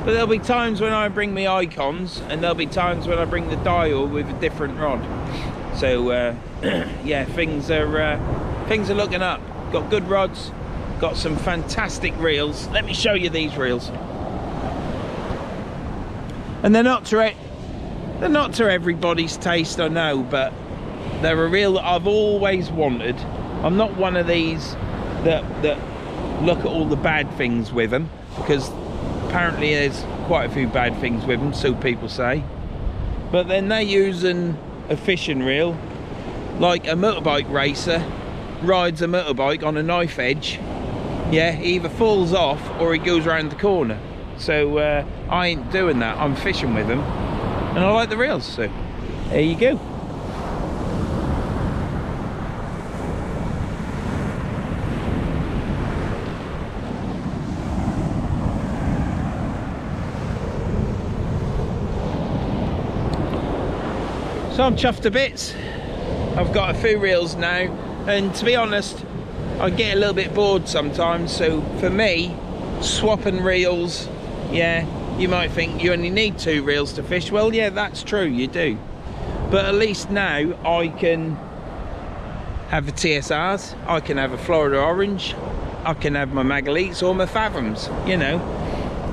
A: But there'll be times when I bring my icons, and there'll be times when I bring the dial with a different rod. So yeah, things are looking up. Got good rods, got some fantastic reels. Let me show you these reels. And they're not to everybody's taste, I know, but they're a reel that I've always wanted. I'm not one of these that look at all the bad things with them, because apparently there's quite a few bad things with them, so people say. But then they're using a fishing reel like a motorbike racer rides a motorbike on a knife edge. Yeah, he either falls off or he goes around the corner. So I ain't doing that. I'm fishing with them, and I like the reels, so there you go. So I'm chuffed to bits. I've got a few reels now, and to be honest, I get a little bit bored sometimes. So for me, swapping reels, yeah, you might think you only need 2 reels to fish. Well, yeah, that's true, you do. But at least now I can have the TSRs, I can have a Florida Orange, I can have my Magalites or my Fathoms, you know.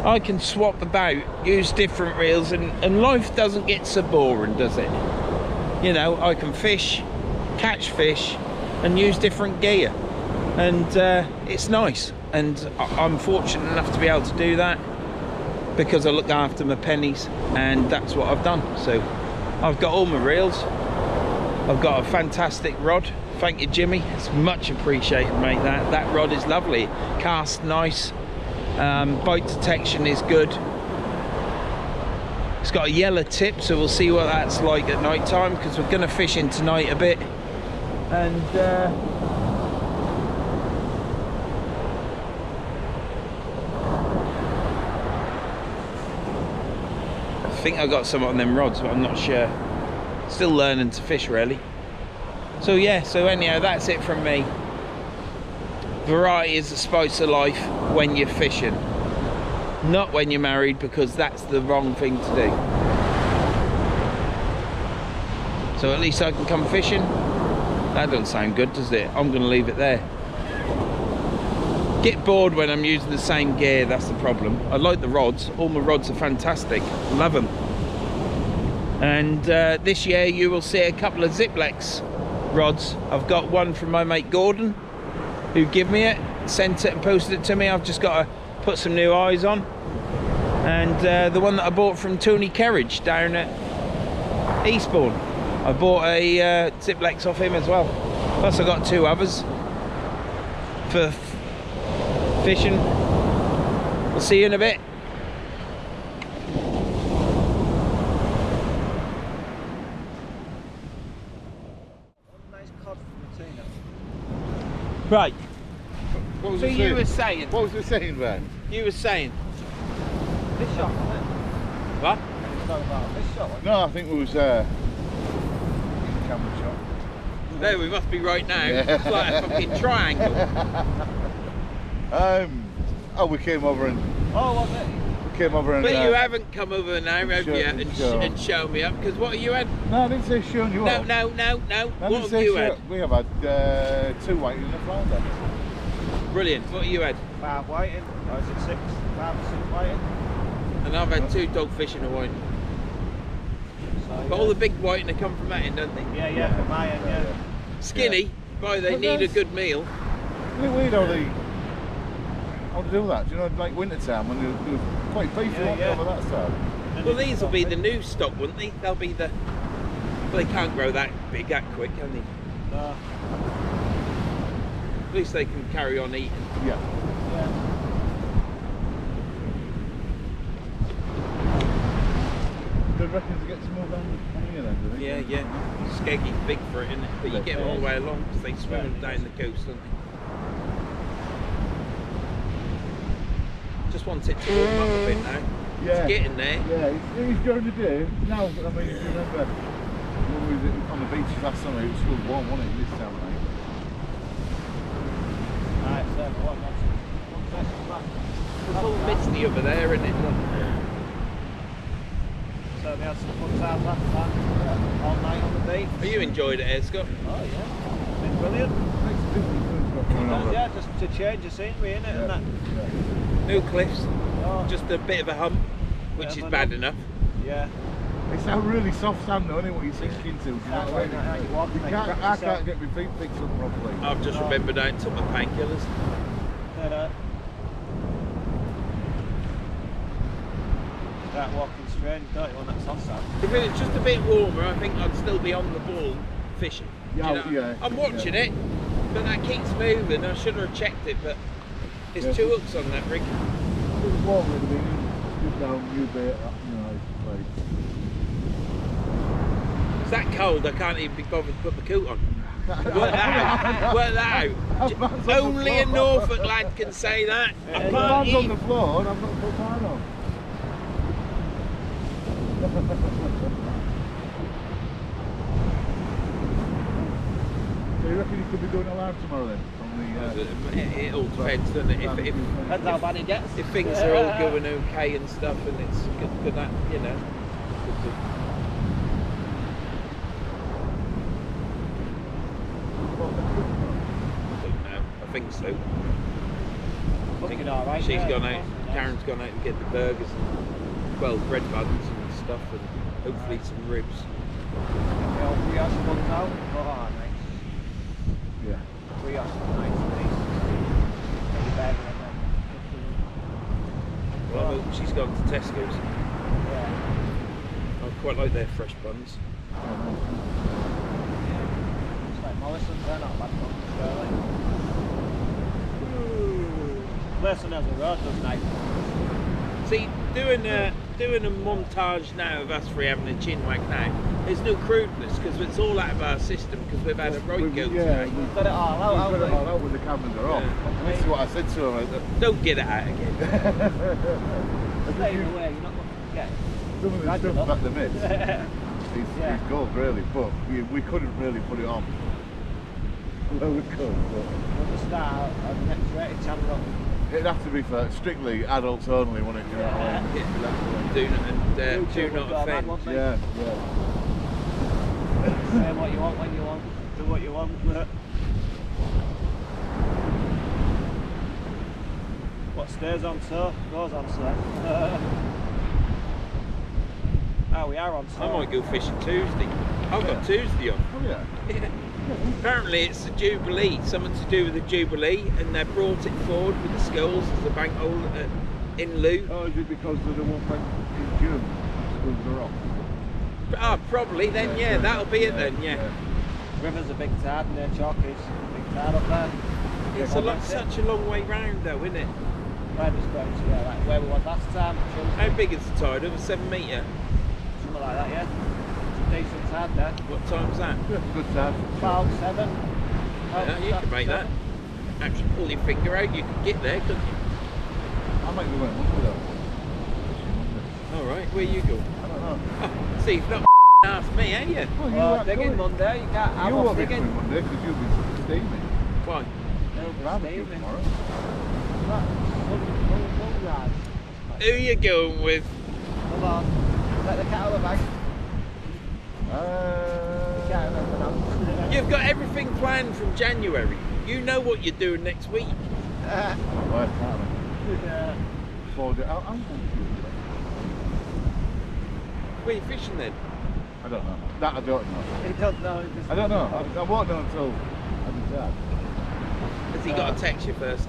A: I can swap about, use different reels, and life doesn't get so boring, does it? You know, I can fish, catch fish, and use different gear. And it's nice. And I'm fortunate enough to be able to do that, because I look after my pennies, and that's what I've done. So I've got all my reels, I've got a fantastic rod. Thank you, Jimmy, it's much appreciated, mate. That rod is lovely, cast nice, Bite detection is good. It's got a yellow tip, so we'll see what that's like at night time, because we're going to fish in tonight a bit. And I think I got some on them rods, but I'm not sure. Still learning to fish, really. So yeah, so anyhow, that's it from me. Variety is the spice of life when you're fishing, not when you're married, because that's the wrong thing to do. So at least I can come fishing. That doesn't sound good, does it? I'm going to leave it there. Get bored when I'm using the same gear, that's the problem. I like the rods. All my rods are fantastic. Love them. And this year you will see a couple of Ziplex rods. I've got one from my mate Gordon, who gave me it, sent it and posted it to me. I've just got to put some new eyes on. And the one that I bought from Tony Kerridge down at Eastbourne, I bought a Ziplex off him as well. Plus I got 2 others for fishing. We'll see you in a bit. Right.
B: What was
A: So
B: it
A: you
B: saying?
A: were saying?
B: What was it saying, Ben?
A: You were saying?
C: Fish shot, wasn't it?
A: What?
C: It's not about a fish shot, wasn't it?
B: No, I think it was camera shot.
A: There, we must be right now.
B: Yeah.
A: It's like a fucking triangle.
B: Oh, we came over and
C: Oh, was it?
B: we came over and.
A: But you haven't come over now, have you,
B: show.
A: and show me up? Because what have you had?
B: No, I didn't say showing you
A: No,
B: up.
A: no.
B: I
A: What
B: didn't
A: have
B: say
A: you
B: show.
A: had?
B: We have had 2 whiting and a flounder.
A: Brilliant. What have you had?
C: 5 whiting, or is it 6? 5 or 6 whiting.
A: And I've had 2 dogfish and a whiting.
C: So,
A: But all the big whiting, they come from that end, don't they?
C: yeah, from my end, yeah.
A: Skinny, boy, they
B: But
A: need a
B: that's-
A: good meal.
B: Isn't it weird how they do that? Do you know, like winter time when they're quite beefy over that side?
A: Well, these will be the new stock, won't they? They'll be the... Well, they can't grow that big that quick, can they?
C: No.
A: At least they can carry on eating.
B: Yeah.
C: Yeah.
B: They reckon to get some more down here then, do they?
A: Yeah. Skeggy's big for it, isn't it? But you get them all the way along because they swim them down the coast, don't they? Just want it to warm up a bit now.
B: Yeah.
A: It's getting there.
B: Yeah, it was during the day. Now, I mean, if you remember, what was it on the beaches last summer? It was still warm, wasn't it, this time of night?
C: Right, so one session back.
A: It's all misty over there, isn't it?
C: So we had some fun times after that. All night on the beach.
A: Have you enjoyed it, Scott?
C: Oh yeah. It's been brilliant.
B: Makes a difference when it's got coming over.
C: Yeah, just to change the scenery, innit? And that.
A: No cliffs,
C: Oh,
A: just a bit of a hump, which
C: Bit
A: is
C: of a
A: bad
C: hump.
A: enough.
C: yeah.
B: It's that really soft sand though, isn't it, what you sink into? You
C: That's
B: know,
C: right, how you walk,
B: you
C: mate,
B: can't,
C: crack
B: I
C: yourself.
B: can't get my feet fixed up properly.
A: I've just remembered I took my painkillers.
C: Start walking strange, don't you, when that's on sand?
A: If it was just a bit warmer, I think I'd still be on the ball fishing. Do you
B: Yeah,
A: know?
B: yeah,
A: I'm watching it, but that keeps moving. I should have checked it, but there's
B: Yeah.
A: 2 hooks on that rig.
B: It was warm at the beginning, good down, new bit, you know, like.
A: It's that cold, I can't even be bothered to put my coat on. Work that out. Work that out. Only a Norfolk lad can say that. I
B: The
A: can't
B: man's on
A: eat.
B: the floor and I've not put mine on. So you reckon you could be going alive tomorrow then?
A: It all depends, doesn't it?
C: Depends how bad it gets.
A: If things are all going okay and stuff, and it's good that, you know. I don't know. I think so.
C: Looking alright.
A: She's
C: yeah,
A: gone out.
C: nice.
A: Karen's gone out to get the burgers and bread buns and stuff, and hopefully some ribs.
C: The old brioche buns out. Oh, nice.
B: Yeah.
C: Brioche, nice. Maybe better than that.
A: Well, she's gone to Tesco's.
C: Yeah.
A: I quite like their fresh buns.
C: It's like Morrison's, they're not bad buns, really. Person has a road, doesn't it?
A: See, doing a montage now of us three having a chin wag now, there's no crudeness because it's all out of our system because we've had a right go today.
C: We've got it all out.
B: We've got it all out with the cameras are off. And this is what I said to him.
A: Don't get it out again.
C: Stay away, you're not going to forget.
B: Some of the stuff that they missed, it's gold really, but we couldn't really put it on. Well, we could, but...
C: We'll just start on the next rated channel.
B: It'd have to be for strictly adults only, wouldn't it? You know what I mean?
A: Do not offend.
B: Yeah.
C: Say what you want when you want, do what you want. What stays on so, goes on so. Oh, we are on so.
A: I might go fishing Tuesday. I've got Tuesday on.
B: Oh yeah.
A: Apparently it's the Jubilee, something to do with the Jubilee, and they brought it forward with the schools as the bank holiday in lieu.
B: Oh, is it because of the one in June? Schools are off.
A: Probably then, yeah, that'll be it then, yeah.
C: River's a big tide and their chalk is a big tide up there.
A: It's such a long way round though, isn't it?
C: We're just going to, like where we were last time.
A: How big is the tide? Over 7 metre?
C: Something like that, yeah. Decent tide there.
A: What time's that?
B: Good tide.
C: About 7.
A: Yeah, you can make that. Actually pull your finger out, you can get there, couldn't you?
B: I might be going Monday though.
A: Alright, where you go?
B: I don't know.
A: Oh, see, you've not asked me, have you?
B: Well,
C: digging Monday, you can't have
B: you
C: off
B: won't be
C: digging.
B: coming Monday because you'll be steaming.
A: Why?
C: They'll be
B: Barbecue
C: steaming.
B: tomorrow.
A: Who are you going with?
C: Come on, let the cat out of the bag. Can't remember now.
A: You've got everything planned from January. You know what you're doing next week.
B: Right, can't
C: Yeah.
B: Fold it out. I'm going to do
A: Where are you fishing then?
B: it. I don't know. That I don't know.
C: He doesn't know.
B: I don't know. I won't know until I decide.
A: Has he got to text you first?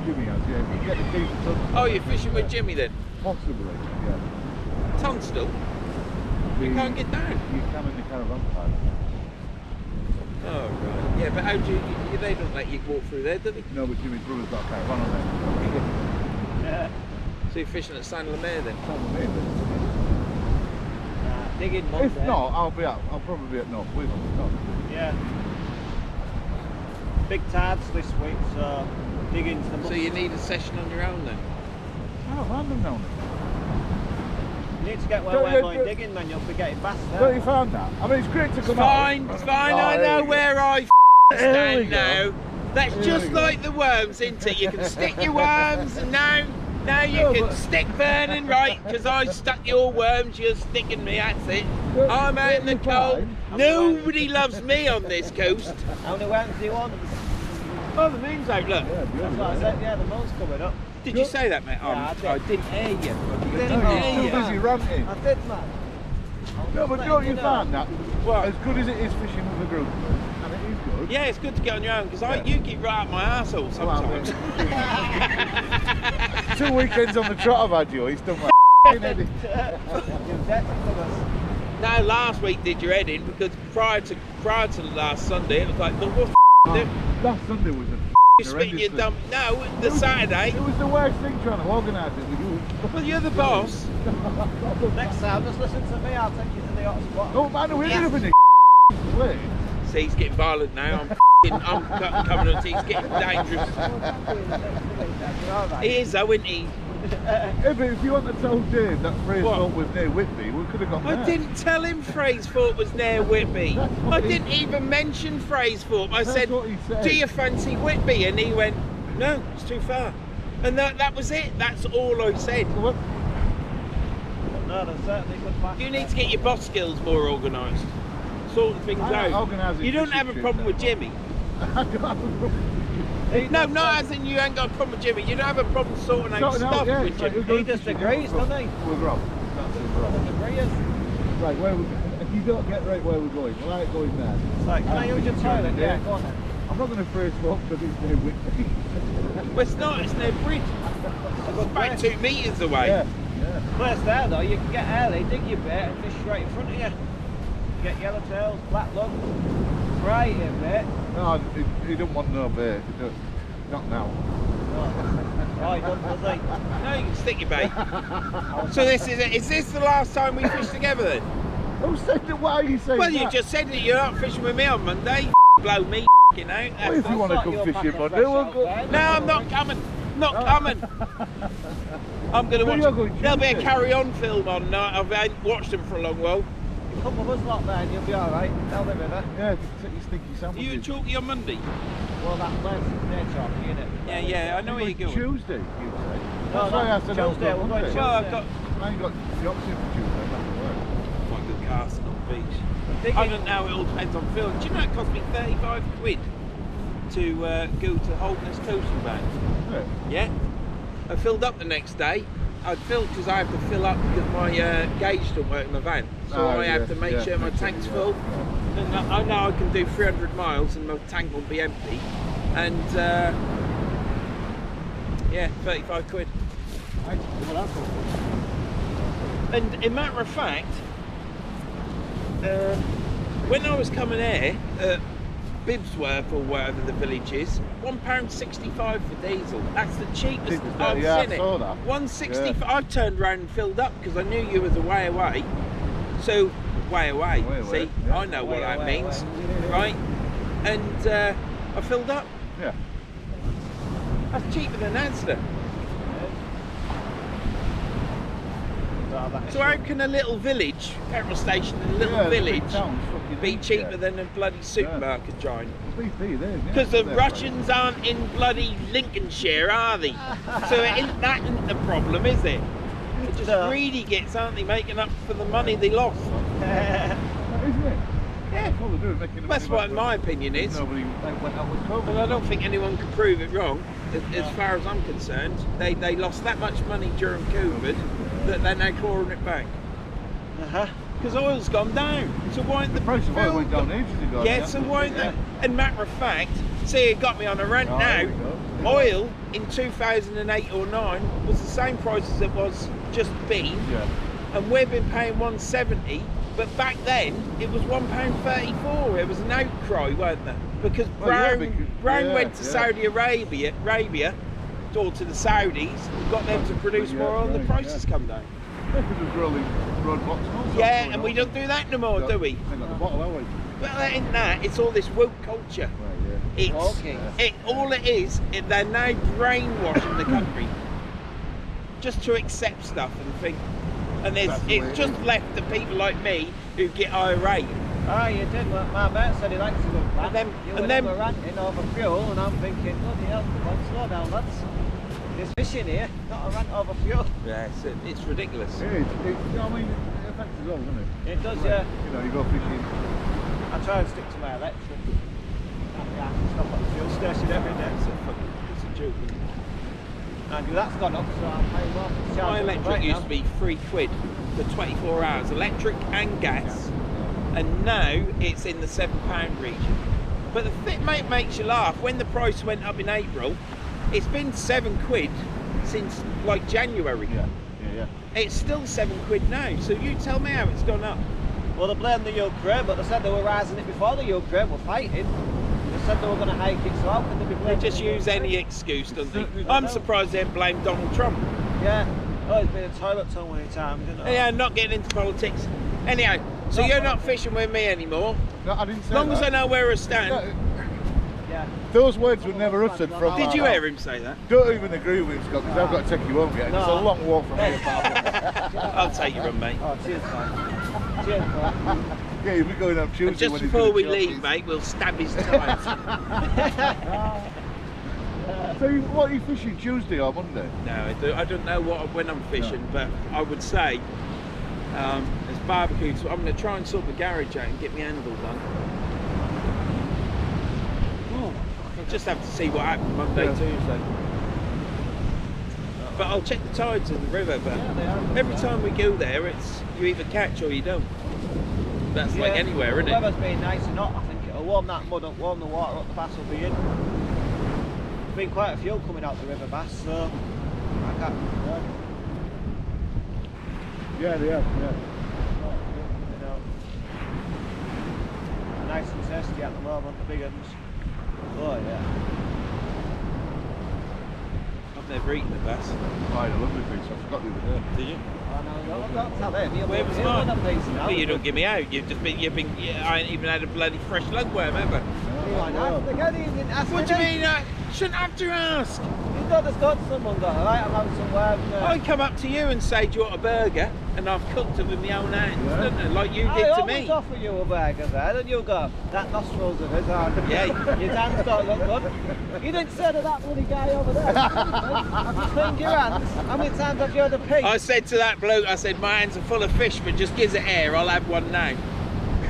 B: Jimmy has, yeah. You get the keys to
A: Oh, you're fishing with Jimmy then?
B: possibly, yeah.
A: Tunstall? You can't get down.
B: You can in the caravan park.
A: Oh, right. Yeah, but how do you, they don't let you walk through there, do they?
B: No, but Jimmy's brother's got a caravan on there.
C: Yeah.
A: So you're fishing at St Lenords then?
B: It's on the main list.
C: Digging Monday.
B: If not, I'll probably be at North Wigan.
C: Yeah. Big tides this week, so digging's the
A: So you need a session on your own then?
B: I don't mind them down there.
C: You need to get where we're going digging, then you'll be getting bass there.
B: Don't you find that? I mean, it's great to come out.
A: It's fine, I know where I stand now. That's just like the worms, isn't it? You can stick your worms and now you can stick Vernon, right? Because I stuck your worms, you're sticking me, that's it. I'm out in the cold. Nobody loves me on this coast.
C: How many worms do you want?
A: Oh, the moon's out, look.
C: That's what I said, yeah, the moon's coming up.
A: Did you say that, mate?
C: Yeah,
A: I didn't hear you. I
C: didn't
B: No,
C: hear
B: you're
C: you.
B: too busy ranting.
C: I did, man.
B: No, but don't you find that?
A: What?
B: As good as it is fishing with a group, and it is good.
A: Yeah, it's good to get on your own because you get right up my arsehole sometimes.
B: 2 weekends on the trot I've had you, he's done my head in.
A: No, last week did your head in because prior to last Sunday, it was like, look, what
B: Last Sunday was
A: you spitting your dump? No, the Saturday.
B: It was the worst thing trying to organise it with you.
A: Well, you're the boss.
C: Next time, just listen to me, I'll take you to the hot spot.
B: Oh man, we're
A: Yes.
B: living in way.
A: See, he's getting violent now. I'm coming on. He's getting dangerous. He is, though, isn't he?
B: Yeah, but if you want to tell Dave that Fraserthorpe was near Whitby, we could have gone
A: I
B: there.
A: didn't tell him Fraserthorpe was near Whitby. I didn't even mention Fraserthorpe. I said,
B: what he said.
A: do you fancy Whitby? And he went, no, it's too far. And that was it. That's all I said.
B: Well,
C: No, there's certainly good bass.
A: You need to get your boss skills more organised. Sorting things out.
B: organising
A: You don't
B: fishing
A: have a
B: trips
A: problem with
B: now.
A: Jimmy.
B: I don't have a problem.
A: No, not as in you ain't got a problem with Jimmy. You don't have a problem sorting out
B: Sorting out,
A: stuff
B: yeah,
A: with
B: it's like
A: Jimmy.
B: you're
C: He just agrees, doesn't he?
B: With Rob. That's it, Rob. Right, where we if you don't get right where we're going, we like going there.
C: It's like, can I use your toilet? Yeah, go on then.
B: I'm not going to Fraserthorpe because it's near Whitby.
A: Well, it's not. It's near bridge. It's about 2 metres away.
B: Yeah.
C: Place there though, you can get early, dig your bait and fish right in front of you. You get yellowtails, black lug, right in bait.
B: No, he don't want no bait. Not now.
C: Oh, he doesn't, does he?
A: No, you can stick your bait. So is this the last time we fish together then?
B: Who said that? Why are you saying
A: Well,
B: that?
A: you just said that you're not fishing with me on Monday. Blow me out.
B: Well, if you want to come fishing, but we'll go.
A: No, I'm not coming. Not coming. I'm going to watch. There'll be a carry-on film on night. I haven't watched them for a long while.
C: Come with us lot there and you'll be alright. Down the river.
B: Yeah, take your stinky
A: Are
B: sandwiches.
A: you and Chalky on Monday?
C: Well, that place is near Chalky, isn't it?
A: Yeah, I know where you're going.
B: Tuesday, you'd say.
C: No,
B: That's why I said
C: Tuesday, we're going
A: Well, I've got
B: I ain't got the option for Tuesday, that's the work.
A: quite good casting on the beach. I don't know, it all depends on film. Do you know it cost me 35 quid to go to Holderness Coast and back? Yeah. I filled up the next day. I'd filled because I have to fill up because my gauge don't work in my van. So I have to make sure my tank's full. And I know I can do 300 miles and my tank will be empty. And yeah, 35 quid.
C: Well, that's all.
A: And in matter of fact, when I was coming here, Bibsworth or whatever the village is, £1.65 for diesel. That's the cheapest I've seen it. £1.65. I turned around and filled up because I knew you was a way away. So way away. See, yeah. I know what that means, right? And I filled up.
B: Yeah.
A: That's cheaper than Asda. So how can a little village, petrol station in a little village, be cheaper than a bloody supermarket giant? Because the Russians aren't in bloody Lincolnshire, are they? So that isn't the problem, is it? They're just greedy gits, aren't they, making up for the money they lost?
B: Isn't it?
A: Yeah. That's what my opinion is.
B: Nobody went out with COVID.
A: And I don't think anyone can prove it wrong, as far as I'm concerned. They lost that much money during COVID that they're now clawing it back. Because oil's gone down. So why the
B: price of oil went down ages ago?
A: Yeah, so why that? And matter of fact, see, it got me on a rant now. Oil in 2008 or 9 was the same price as it was just been, and we've been paying 170. But back then it was £1.34. It was an outcry, weren't there? Because Brown went to Saudi Arabia, or to the Saudis, and got them to produce more oil, and the prices come down. Yeah, and we don't do that no more, do we? Well, that ain't that. It's all this woke culture. All it is, they're now brainwashing the country just to accept stuff and think. And it's just left to people like me who get irate.
C: Oh, you did. Well, my mate said he likes a good plan. And then we're ranting over fuel, and I'm thinking, bloody hell, come on, slow down, lads. There's fish in here, not a rant over fuel.
A: Yeah, it's ridiculous.
B: It is. I mean, it affects us all, doesn't it?
C: It does, yeah.
B: You know, you go fishing.
C: I try and stick to my electric. I stop at the fuel station every day.
A: It's a joke.
C: And that's gone up, so I'm paying more for the charge.
A: My electric used to be £3 for 24 hours, electric and gas, and now it's in the £7 region. But the thing makes you laugh, when the price went up in April, it's been £7 since like January.
B: Yeah.
A: It's still £7 now, so you tell me how it's gone up.
C: Well, they blamed the Ukraine, but they said they were rising it before the Ukraine were fighting. They said they were going to hike it, so how can they be blaming?
A: They just use any excuse, don't they? I'm surprised they didn't blame Donald Trump.
C: Yeah. Oh, he's been in the toilet so many times, isn't he?
A: Yeah, I'm not getting into politics. Anyhow, so you're not fishing with me anymore?
B: No, I didn't say
A: as long as I know where I stand.
B: No, those words were never uttered from.
A: Did you hear him say that?
B: Don't even agree with him, Scott, because I've got to take you home yet. No. It's a long walk from here.
A: I'll take you on, mate.
C: Oh, cheers, mate. Cheers, mate.
B: Yeah, you'll be going on Tuesday.
A: And just before we leave, mate, we'll stab his tires.
B: So, what are you fishing, Tuesday or Monday?
A: No, I don't know when I'm fishing, but I would say it's barbecue. So I'm going to try and sort the garage out and get my handle done. I'll just have to see what happens Monday, Tuesday. But I'll check the tides in the river. But every time we go there, it's you either catch or you don't. That's like anywhere, isn't it?
C: The weather's been nice and hot. I think it'll warm that mud up, warm the water up, the bass will be in. There's been quite a few coming out the river bass, so I can't.
B: Yeah, they have,
C: You know, nice and zesty at the moment, the big ones. Oh yeah.
A: never eaten a bass.
B: I had a lovely piece, I forgot the other day.
A: Did you?
C: Oh, no, don't tell him.
A: Where was
C: he'll
A: mine?
C: want a piece now.
A: Well, you don't give me out. I ain't even had a bloody fresh lugworm ever.
C: Why not? Again, he didn't ask
A: What do you
C: me.
A: mean? I shouldn't have to ask.
C: He's not just got someone got, alright? I'm having some worms.
A: I come up to you and say, do you want a burger? And I've cooked it with my own hands, don't I? Like you did
C: I
A: to
C: always
A: me.
C: offer you a burger there, and you go, that nostrils of his are.
A: Yeah.
C: Your hands don't look good. You didn't say to that bloody guy over there. Have you cleaned your hands? How many times have you had a pig?
A: I said to that bloke, I said, my hands are full of fish, but just gives it air, I'll have one now.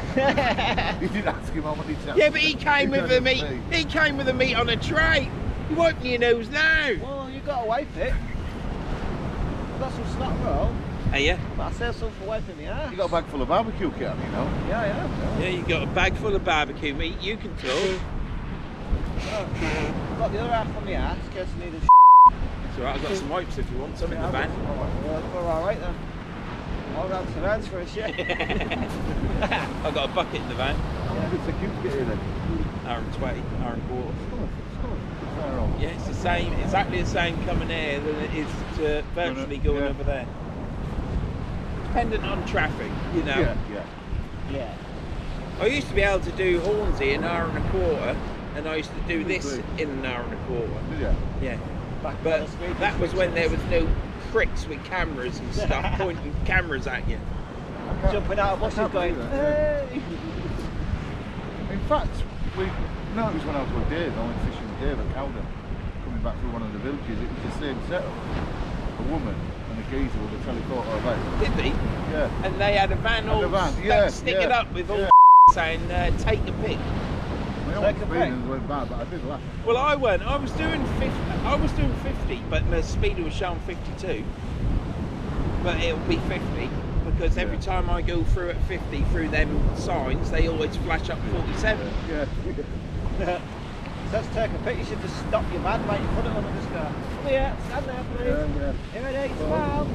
B: You didn't ask him how much he'd
A: Yeah, but he came with the meat. He came with the meat on a tray. You wiping your nose now.
C: Well, you got to wipe it. I've got some snot roll.
A: Hey, yeah?
C: But I save some for wiping the ass.
B: You got a bag full of barbecue kit, haven't you know?
C: Yeah, yeah.
A: Yeah, you got a bag full of barbecue meat. You can talk.
C: I've got the other half on my ass in case I need a
A: It's alright, I've got some wipes if you want some in the van.
C: We're alright then. I'll run to Verns for a shit.
A: I've got a bucket in the van.
B: How long did it take you to get here then?
A: Hour and 20, hour and a quarter.
B: Fair on.
A: Yeah, it's the same, exactly the same coming here than it is to virtually going over there. Dependent on traffic, you know.
B: Yeah, yeah.
C: Yeah.
A: I used to be able to do Hornsey in an hour and a quarter, and I used to do this in an hour and a quarter.
B: Did you?
A: Yeah.
C: Back
A: But
C: on the speed
A: that was when there was
C: restrictions.
A: no pricks with cameras and stuff pointing cameras at you.
C: Jumping out of buses
B: can't
C: going,
B: believe that,
C: hey!
B: In fact, we noticed when I was with Dave, I went fishing with Dave at Cowden, coming back through one of the villages, it was the same setup. A woman and a geezer with a telephoto of it.
A: Did they?
B: Yeah.
A: And they had a van all sticking up with all saying, take a pic.
B: My own feelings went bad, but I did laugh.
A: Well, I went. I was doing 50, but my speeder was showing 52. But it'll be 50 because every time I go through at 50 through them signs, they always flash up 47.
B: Yeah.
C: Let's take a pic. You should just stop your van, right in front of them and just go, come here, stand there please.
B: Yeah.
C: Here it is, smile.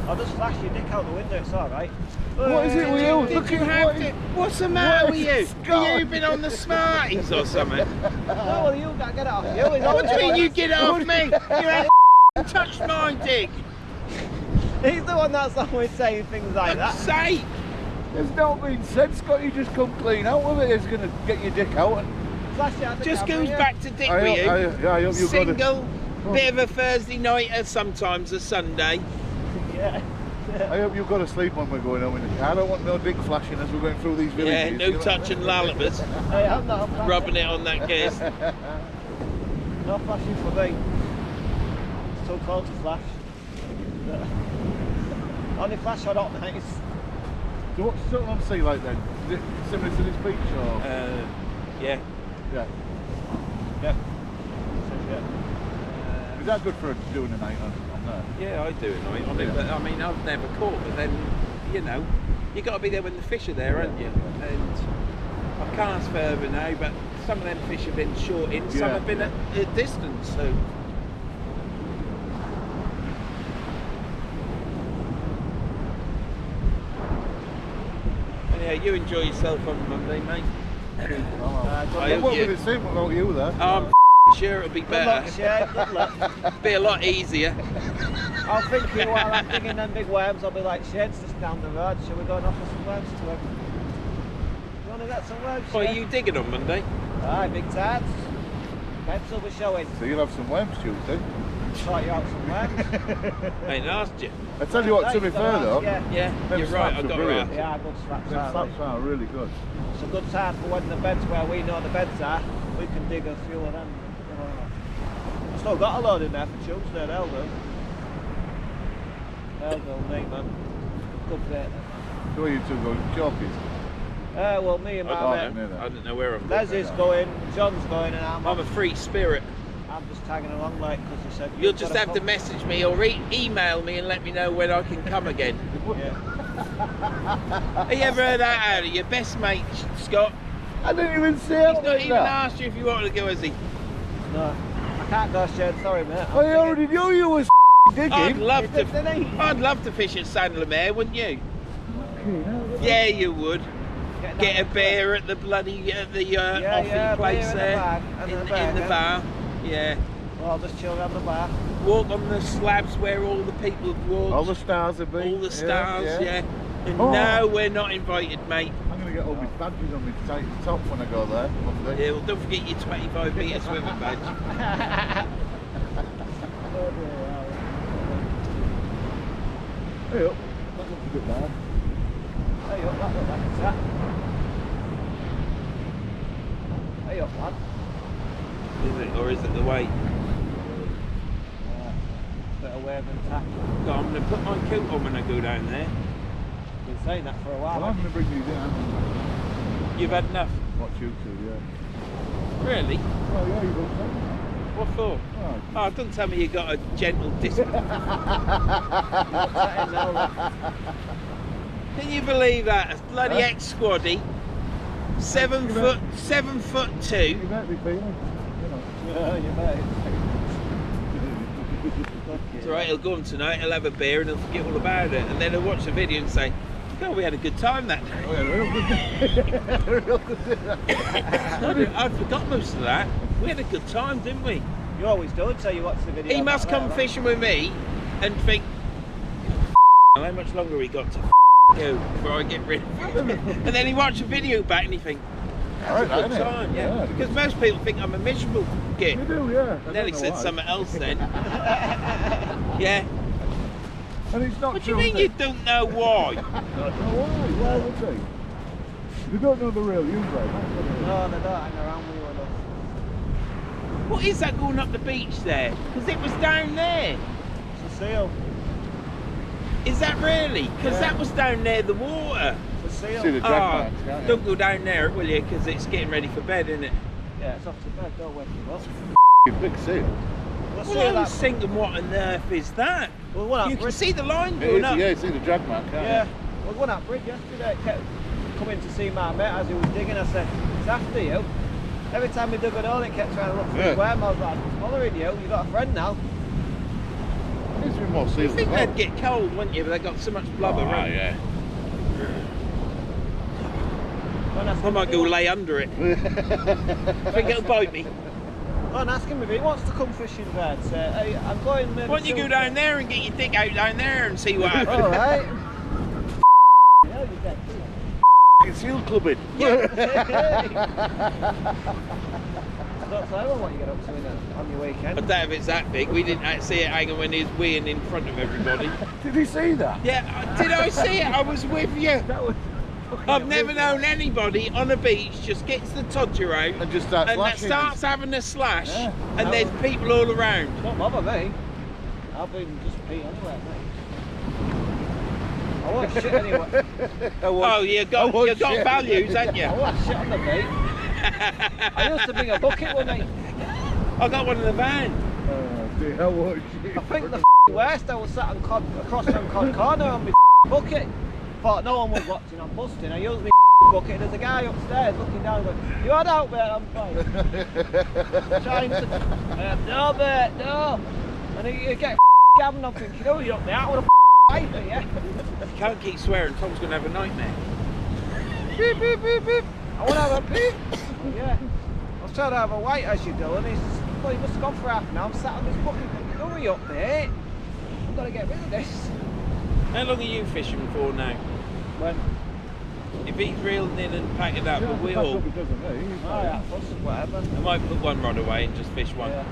C: I'll just flash your dick out the window, it's alright.
B: What is it with you?
A: Did you have to? What's the matter with you? Have you been on the Smarties or something?
C: No, well, you got to get it off you.
A: What do you mean you get it off me? You ain't touched my dick.
C: He's the one that's always saying things like that.
A: Say.
B: There's no been said, Scott, you just come clean out with it. It's going to get your dick out. And
C: Flash it at the
A: Just
C: camera,
A: goes
C: yeah.
A: back to dick
B: I
A: with you.
B: hope you've got
A: Single, bit of a Thursday nighter, sometimes a Sunday.
C: Yeah.
B: I hope you've got to sleep when we're going home in the car. I don't want no dick flashing as we're going through these villages.
A: Yeah, no touching lullabies,
C: Hey, I'm not flashing.
A: rubbing it on that gas.
C: No flashing for me. It's too cold to flash. Only flash on hot nights.
B: So what's something on sea like then? Is it similar to this beach or?
A: Yeah.
B: Yeah.
C: Yep.
B: Is that good for doing a night on there?
A: Yeah, I do it on it, but I mean, I've never caught, but then, you know, you got to be there when the fish are there, haven't you? And I cast further now, but some of them fish have been short in, some have been at a distance, so. Yeah, you enjoy yourself on Monday, mate.
B: What would it seem without you there?
A: I'm sure it'll be
C: Good luck,
A: better.
C: Shane. Good luck.
A: Be a lot easier.
C: I'll think you while I'm digging them big worms. I'll be like, Shane's just down the road. Shall we go and offer some worms to him? You want to get some worms?
A: What are
C: Shane?
A: you digging on Monday?
C: Aye, big tides. Beds will be showing.
B: So you'll have some worms Tuesday.
C: Sort you out some worms.
A: I ain't asked you.
B: I tell you what, to be
C: You've got
B: fair
C: to
B: though,
C: ask, yeah.
A: Yeah,
B: them
A: you're right,
B: snaps
A: I
B: are
A: got
B: brilliant.
A: right.
C: Yeah, good straps
B: them
C: are
B: snaps are really good.
C: It's a good time for when the beds where we know the beds are, we can dig a few of them. I've still got a load in there for Tuesday, they'll do. They'll do, neat man. Good bait then.
B: So where you two going? Chalkies?
C: Well, me and my mate.
A: I don't know where I'm
C: Les
A: going.
C: is going, John's going, and I'm
A: I'm a free spirit.
C: just tagging along like because he said.
A: You'll just have to message me or email me and let me know when I can come again.
C: Yeah.
A: Have you ever heard that out of your best mate, Scott?
B: I didn't even say
A: He's not even asked you if you wanted to go, has he?
C: No, I can't go, Shane. Sorry, mate.
B: I already knew you was digging.
A: I'd love
C: He did, didn't he?
A: I'd love to fish at St Lenords, wouldn't you? Yeah, you would. Get a beer at the bloody offie place
C: beer
A: there
C: in the
A: in the bar. Yeah.
C: Well, I'll just chill around the bar.
A: Walk on the slabs where all the people have walked.
B: All the stars have been.
A: All the stars, yeah. And
B: Oh.
A: no, we're not invited, mate.
B: I'm going to get all my badges on me to take the top when I go there Monday.
A: Yeah, well, don't forget your 25 metre swimming badge.
B: Hey up, that looks a bit bad.
C: Hey up, that looks like a sat. Hey up, lad.
A: Is it, or is it the weight?
C: Yeah. Bit of wave and tack.
A: So I'm going to put my coat on when I go down there.
C: Been saying that for a while.
B: Well, I'm going to bring you down.
A: You've had enough?
B: Watch you two, yeah.
A: Really?
B: Oh yeah, you don't say.
A: What for? Oh, don't tell me you got a gentle discipline. Can you believe that? A bloody ex-squaddy, 7 foot, 7'2".
B: You might be feeling, you know.
C: Yeah, you may.
A: It's alright, he'll go on tonight, he'll have a beer and he'll forget all about it. And then he'll watch the video and say, God, we had a good time that day.
B: Oh, yeah, real good. Real good.
A: I forgot most of that. We had a good time, didn't we?
C: You always do until you watch the video.
A: He must come
C: right?
A: fishing with me and think, how much longer we got to go before I get rid of him. And then he watch the video back and he think, that's a good time, yeah. Because most people think I'm a miserable git.
B: You do, yeah.
A: Nelly said something else then. Yeah.
B: And it's not
A: What do you
B: true,
A: mean
B: is
A: you
B: it?
A: don't know why?
B: Don't know why. Why would they? You don't know the real you, right?
C: No, they don't hang around with you enough.
A: What is that going up the beach there? Because it was down there.
C: It's a seal.
A: Is that really? Because
C: Yeah.
A: that was down near the water.
C: It's a seal.
B: See the drag marks, can't you?
A: Don't go down there, will you? Because it's getting ready for bed, isn't it?
C: Yeah, it's off to bed. Don't wake him up.
B: Big seal.
C: Let's
A: Well, I was thinking, what on earth is that?
C: Well, one
A: You
C: up
A: can
C: bridge.
A: see the line
B: It
A: going
B: is,
A: up.
B: yeah, you see the drag mark, can't
C: Yeah.
B: you?
C: Well, one up bridge yesterday. It kept coming to see my mate as he was digging. I said, it's after you. Every time we dug it all, it kept trying to look for his worm. I was like, it's following you. You got a friend now.
B: Needs to be more
A: You
B: seals.
A: think
B: as well.
A: they'd get cold, wouldn't you? But they got so much blubber
B: Oh,
A: around.
B: yeah.
C: Go and ask
A: I
C: him
A: might
C: if he
A: go
C: wants-
A: lay under it. I think it'll bite me.
C: Go and ask him if he wants to come fishing there. Say, hey, I'm going maybe.
A: Why don't you go down there and get your dick out down there and see what happens?
C: All right. Yeah, you're dead.
B: Seal clubbing.
C: Don't tell him what you get up to on your
A: I
C: weekend.
A: doubt if it's that big. We didn't see it hanging when he was weeing in front of everybody.
B: Did he see that?
A: Yeah, did I see it? I was with you.
C: That was fucking
A: I've never
C: amazing.
A: known anybody on a beach just gets the todger out
B: And just starts
A: and that
B: slashing.
A: starts having a slash,
B: Yeah.
A: and there's people all around.
C: Don't bother me. I've been just pee anyway, mate. I won't shit anyway.
A: Oh, you got values, haven't you?
C: I won't shit on the beach. I used to bring a bucket with me.
A: I got one in the van.
B: Oh dear, I watched it.
C: I think the worst, I was sat on across on Cod Corner on my bucket. Thought no one was watching, I'm busting. I used my bucket and there's a guy upstairs looking down going, you had out mate? I'm fine. Trying to, no mate, no. And you get gabbing, I'm thinking, oh you're up there, I would have wiper, yeah.
A: You can't keep swearing, Tom's going to have a nightmare.
C: Beep, beep, beep, beep. I want to have a beep. Yeah. I was trying to have a white as you do, and he's, well, he must have gone for half an hour. I'm sat on this bucket thinking, hurry up, mate. I've got to get rid of this.
A: How long are you fishing for now?
C: When?
A: If he's reeled in and packing up, but we all,
C: Oh, yeah, plus whatever.
A: I might put one rod away and just fish one.
C: Yeah.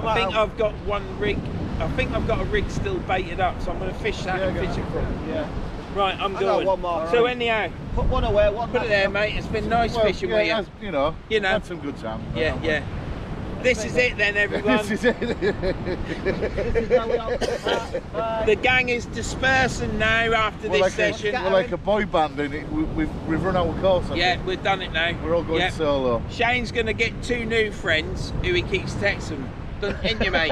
A: I think I've got one rig. I think I've got a rig still baited up, so I'm going to fish that and fish it from.
C: Yeah.
A: Right, I'm
C: I got
A: going.
C: one more.
A: So
C: Right.
A: anyhow,
C: Put one away, one
A: put it there, mate. It's been nice fishing with you.
B: You know,
A: You know.
B: had some good time.
A: Yeah, yeah. This is it then, everyone.
B: This is it.
C: This is how we all bye.
A: The gang is dispersing now after this session.
B: We're like a boy band, and we've run our course. I
A: Yeah,
B: think.
A: we've done it now.
B: We're all going
A: Yeah.
B: solo.
A: Shane's going to get 2 new friends who he keeps texting. Ain't you, mate?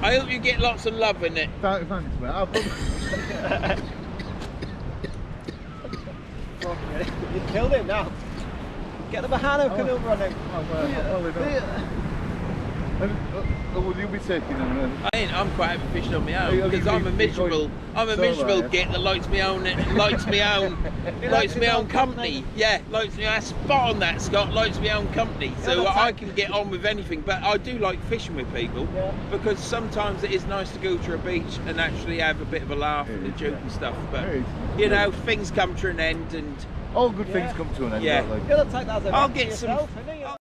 A: I hope you get lots of love in it.
B: Thanks, mate. I've done.
C: You killed him now. Get the banana, come over on him.
B: Will you be taking them?
A: I'm quite happy fishing on my own
B: Are you
A: because I'm a miserable
B: solo,
A: git that likes my own company. Yeah, likes me. Spot on that, Scott. Likes my own company, so I can get on with anything. But I do like fishing with people because sometimes it is nice to go to a beach and actually have a bit of a laugh and a joke and stuff. But you know, things come to an end, and
B: all good things come to an end.
A: Yeah.
B: Don't they?
C: You'll take that as a
A: I'll
C: bet
A: get
C: to yourself,
A: some.
C: innit?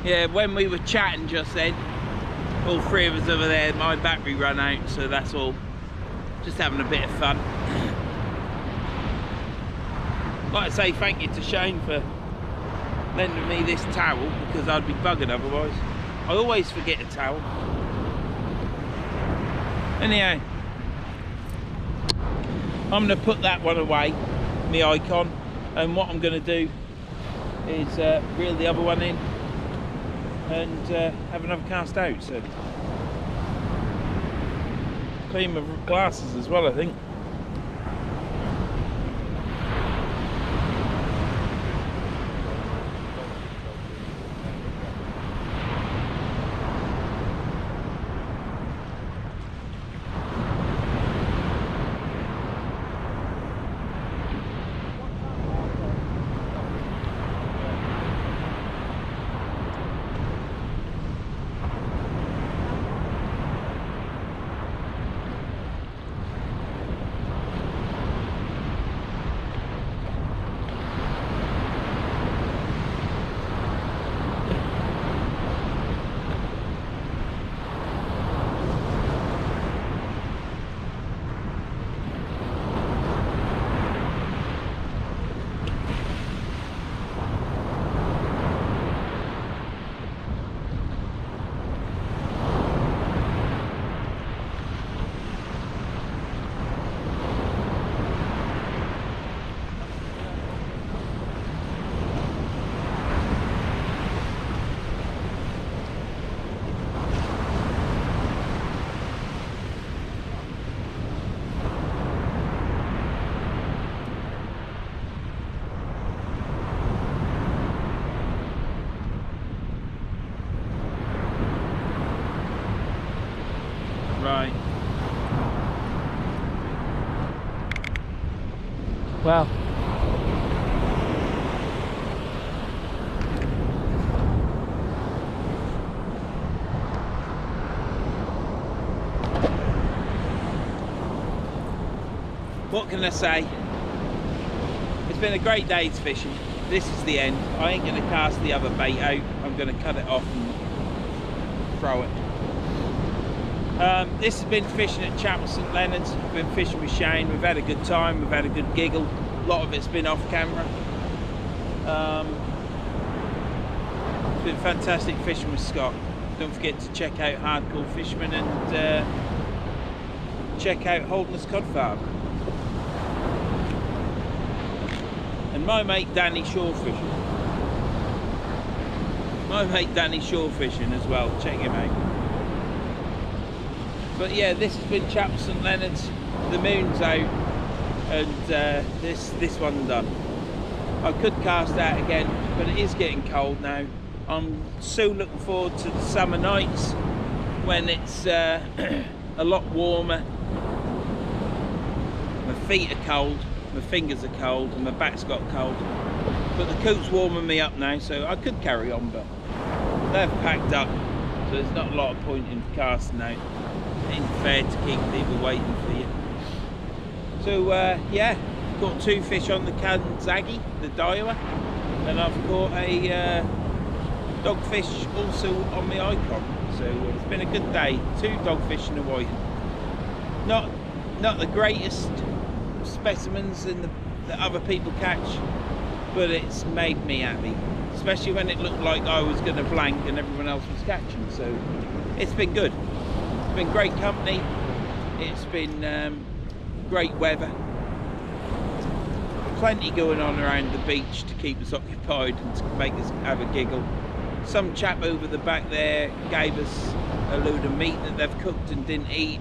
A: Yeah, when we were chatting just then, all three of us over there, my battery ran out, so that's all. Just having a bit of fun. Like I say, thank you to Shane for lending me this towel, because I'd be buggered otherwise. I always forget a towel. Anyhow, I'm going to put that one away, my icon, and what I'm going to do is reel the other one in and have another cast out. So clean my glasses as well, I think. Well, what can I say? It's been a great day's fishing. This is the end. I ain't going to cast the other bait out. I'm going to cut it off and throw it. This has been fishing at Chapel St Lenords. We've been fishing with Shane. We've had a good time. We've had a good giggle. A lot of it's been off camera. It's been fantastic fishing with Scott. Don't forget to check out Hardcore Fisherman and check out Holderness Cod Farm. And my mate Danny Shore Fishing. My mate Danny Shore Fishing as well. Check him out. But yeah, this has been Chapel St Lenords. The moon's out, and this one's done. I could cast out again, but it is getting cold now. I'm so looking forward to the summer nights when it's a lot warmer. My feet are cold, my fingers are cold, and my back's got cold. But the coat's warming me up now, so I could carry on, but they've packed up, so there's not a lot of point in casting out. It ain't fair to keep people waiting for you. So yeah, caught 2 fish on the Kanzagi, the Daiwa, and I've caught a dogfish also on my Icon. So it's been a good day. 2 dogfish and a white. Not the greatest specimens in that other people catch, but it's made me happy, especially when it looked like I was going to blank and everyone else was catching. So it's been good. It's been great company. It's been great weather. Plenty going on around the beach to keep us occupied and to make us have a giggle. Some chap over the back there gave us a load of meat that they've cooked and didn't eat.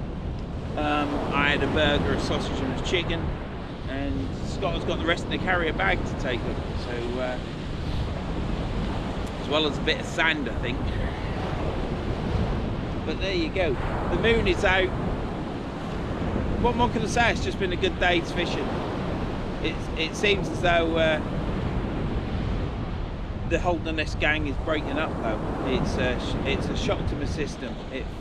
A: I had a burger, a sausage and a chicken, and Scott has got the rest in the carrier bag to take them. So as well as a bit of sand, I think. But there you go. The moon is out. What more can I say? It's just been a good day's fishing. It seems as though the Holderness gang is breaking up though. It's a shock to my system.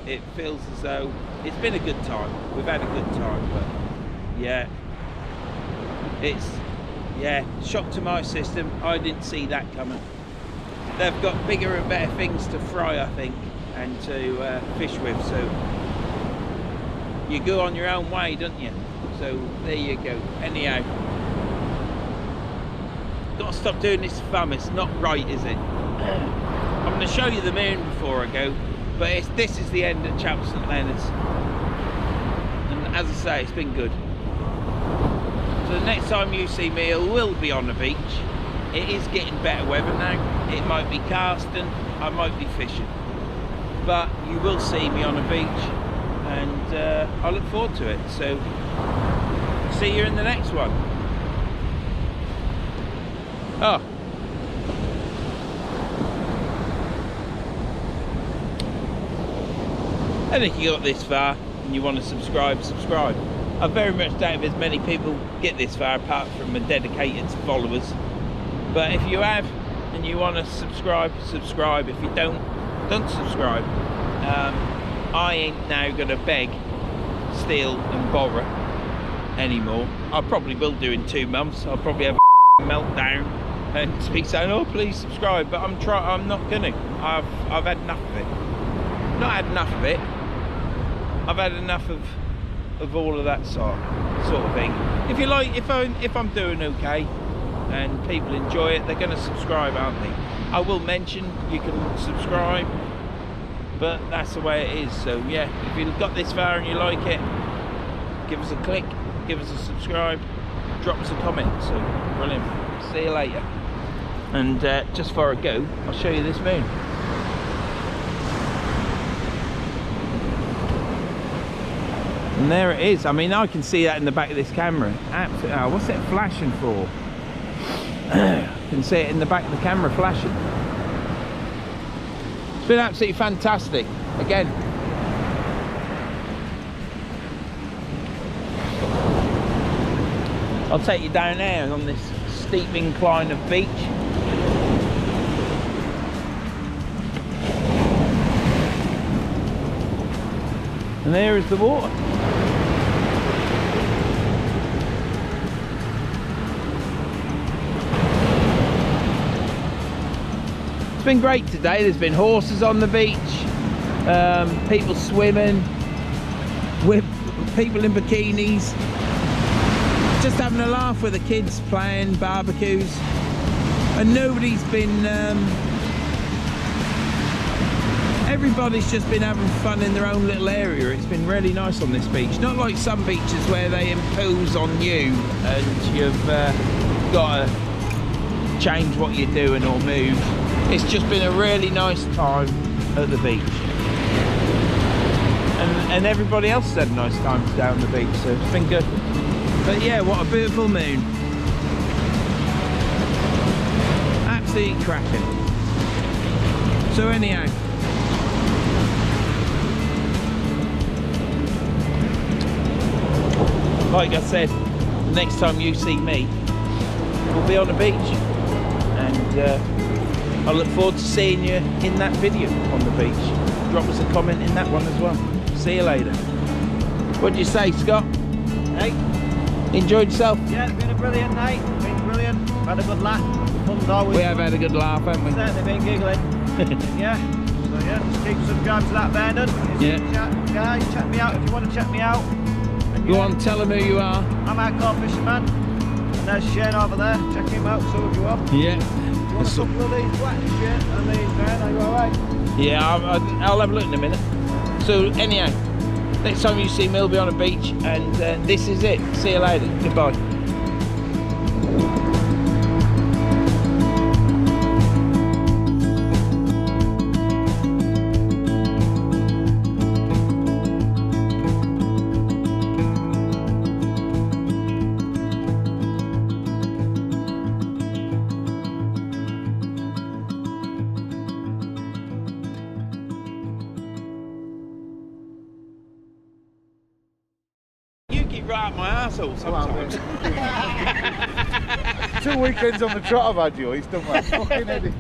A: It feels as though it's been a good time. We've had a good time, but yeah, it's shock to my system. I didn't see that coming. They've got bigger and better things to fry, I think, and to fish with. So you go on your own way, don't you? So there you go. Anyhow, got to stop doing this fun. It's not right, is it? I'm going to show you the moon before I go, but this is the end at Chapel St Lenords, and as I say, it's been good. So the next time you see me, it will be on the beach. It is getting better weather now. It might be casting, I might be fishing, but you will see me on the beach, and I look forward to it. So see you in the next one. Oh, and if you got this far and you want to subscribe. I very much doubt if as many people get this far apart from the dedicated followers, but if you have and you want to subscribe. If you don't subscribe. I ain't now gonna beg, steal and borrow anymore. I probably will do in 2 months. I'll probably have a meltdown and be saying, oh please subscribe, but I'm not gonna. I've had enough of it. Not had enough of it. I've had enough of all of that sort of thing. If you like, if I'm doing okay and people enjoy it, they're gonna subscribe, aren't they? I will mention you can subscribe, but that's the way it is. So yeah, if you've got this far and you like it, give us a click, give us a subscribe, drop us a comment. So brilliant. See you later. And just before I go, I'll show you this moon. And there it is. I mean, I can see that in the back of this camera. Absolutely. Oh, what's it flashing for? I can see it in the back of the camera flashing. It's been absolutely fantastic. Again, I'll take you down there on this steep incline of beach. And there is the water. It's been great today. There's been horses on the beach, people swimming, with people in bikinis, just having a laugh with the kids, playing barbecues, and nobody's been everybody's just been having fun in their own little area. It's been really nice on this beach, not like some beaches where they impose on you and you've got to change what you're doing or move. It's just been a really nice time at the beach. And everybody else has had a nice time down the beach, so it's been good. But yeah, what a beautiful moon. Absolutely cracking. So anyhow, like I said, the next time you see me, we'll be on the beach. And I look forward to seeing you in that video on the beach. Drop us a comment in that one as well. See you later. What do you say, Scott?
C: Hey.
A: Enjoyed yourself?
C: Yeah, it's been a brilliant night. It's been brilliant. Had a good laugh. Fun's always
A: We have had a good laugh, haven't we?
C: Certainly been giggling. Yeah. So yeah, just keep subscribing to that Vernon.
A: Yeah.
C: Guys, check me out if you want to check me out. And
A: Go on, tell them who you are.
C: I'm Hardcore Fisherman. And there's Shane over there. Check him out, so if you want.
A: Yeah.
C: You want a couple of these black shit and these Vern, are you alright?
A: Yeah, I'll have a look in a minute. So anyhow, next time you see me, we'll be on a beach, and this is it. See you later. Goodbye. Right, my arsehole sometimes.
B: 2 weekends on the trot I've had you, he's done my fucking head.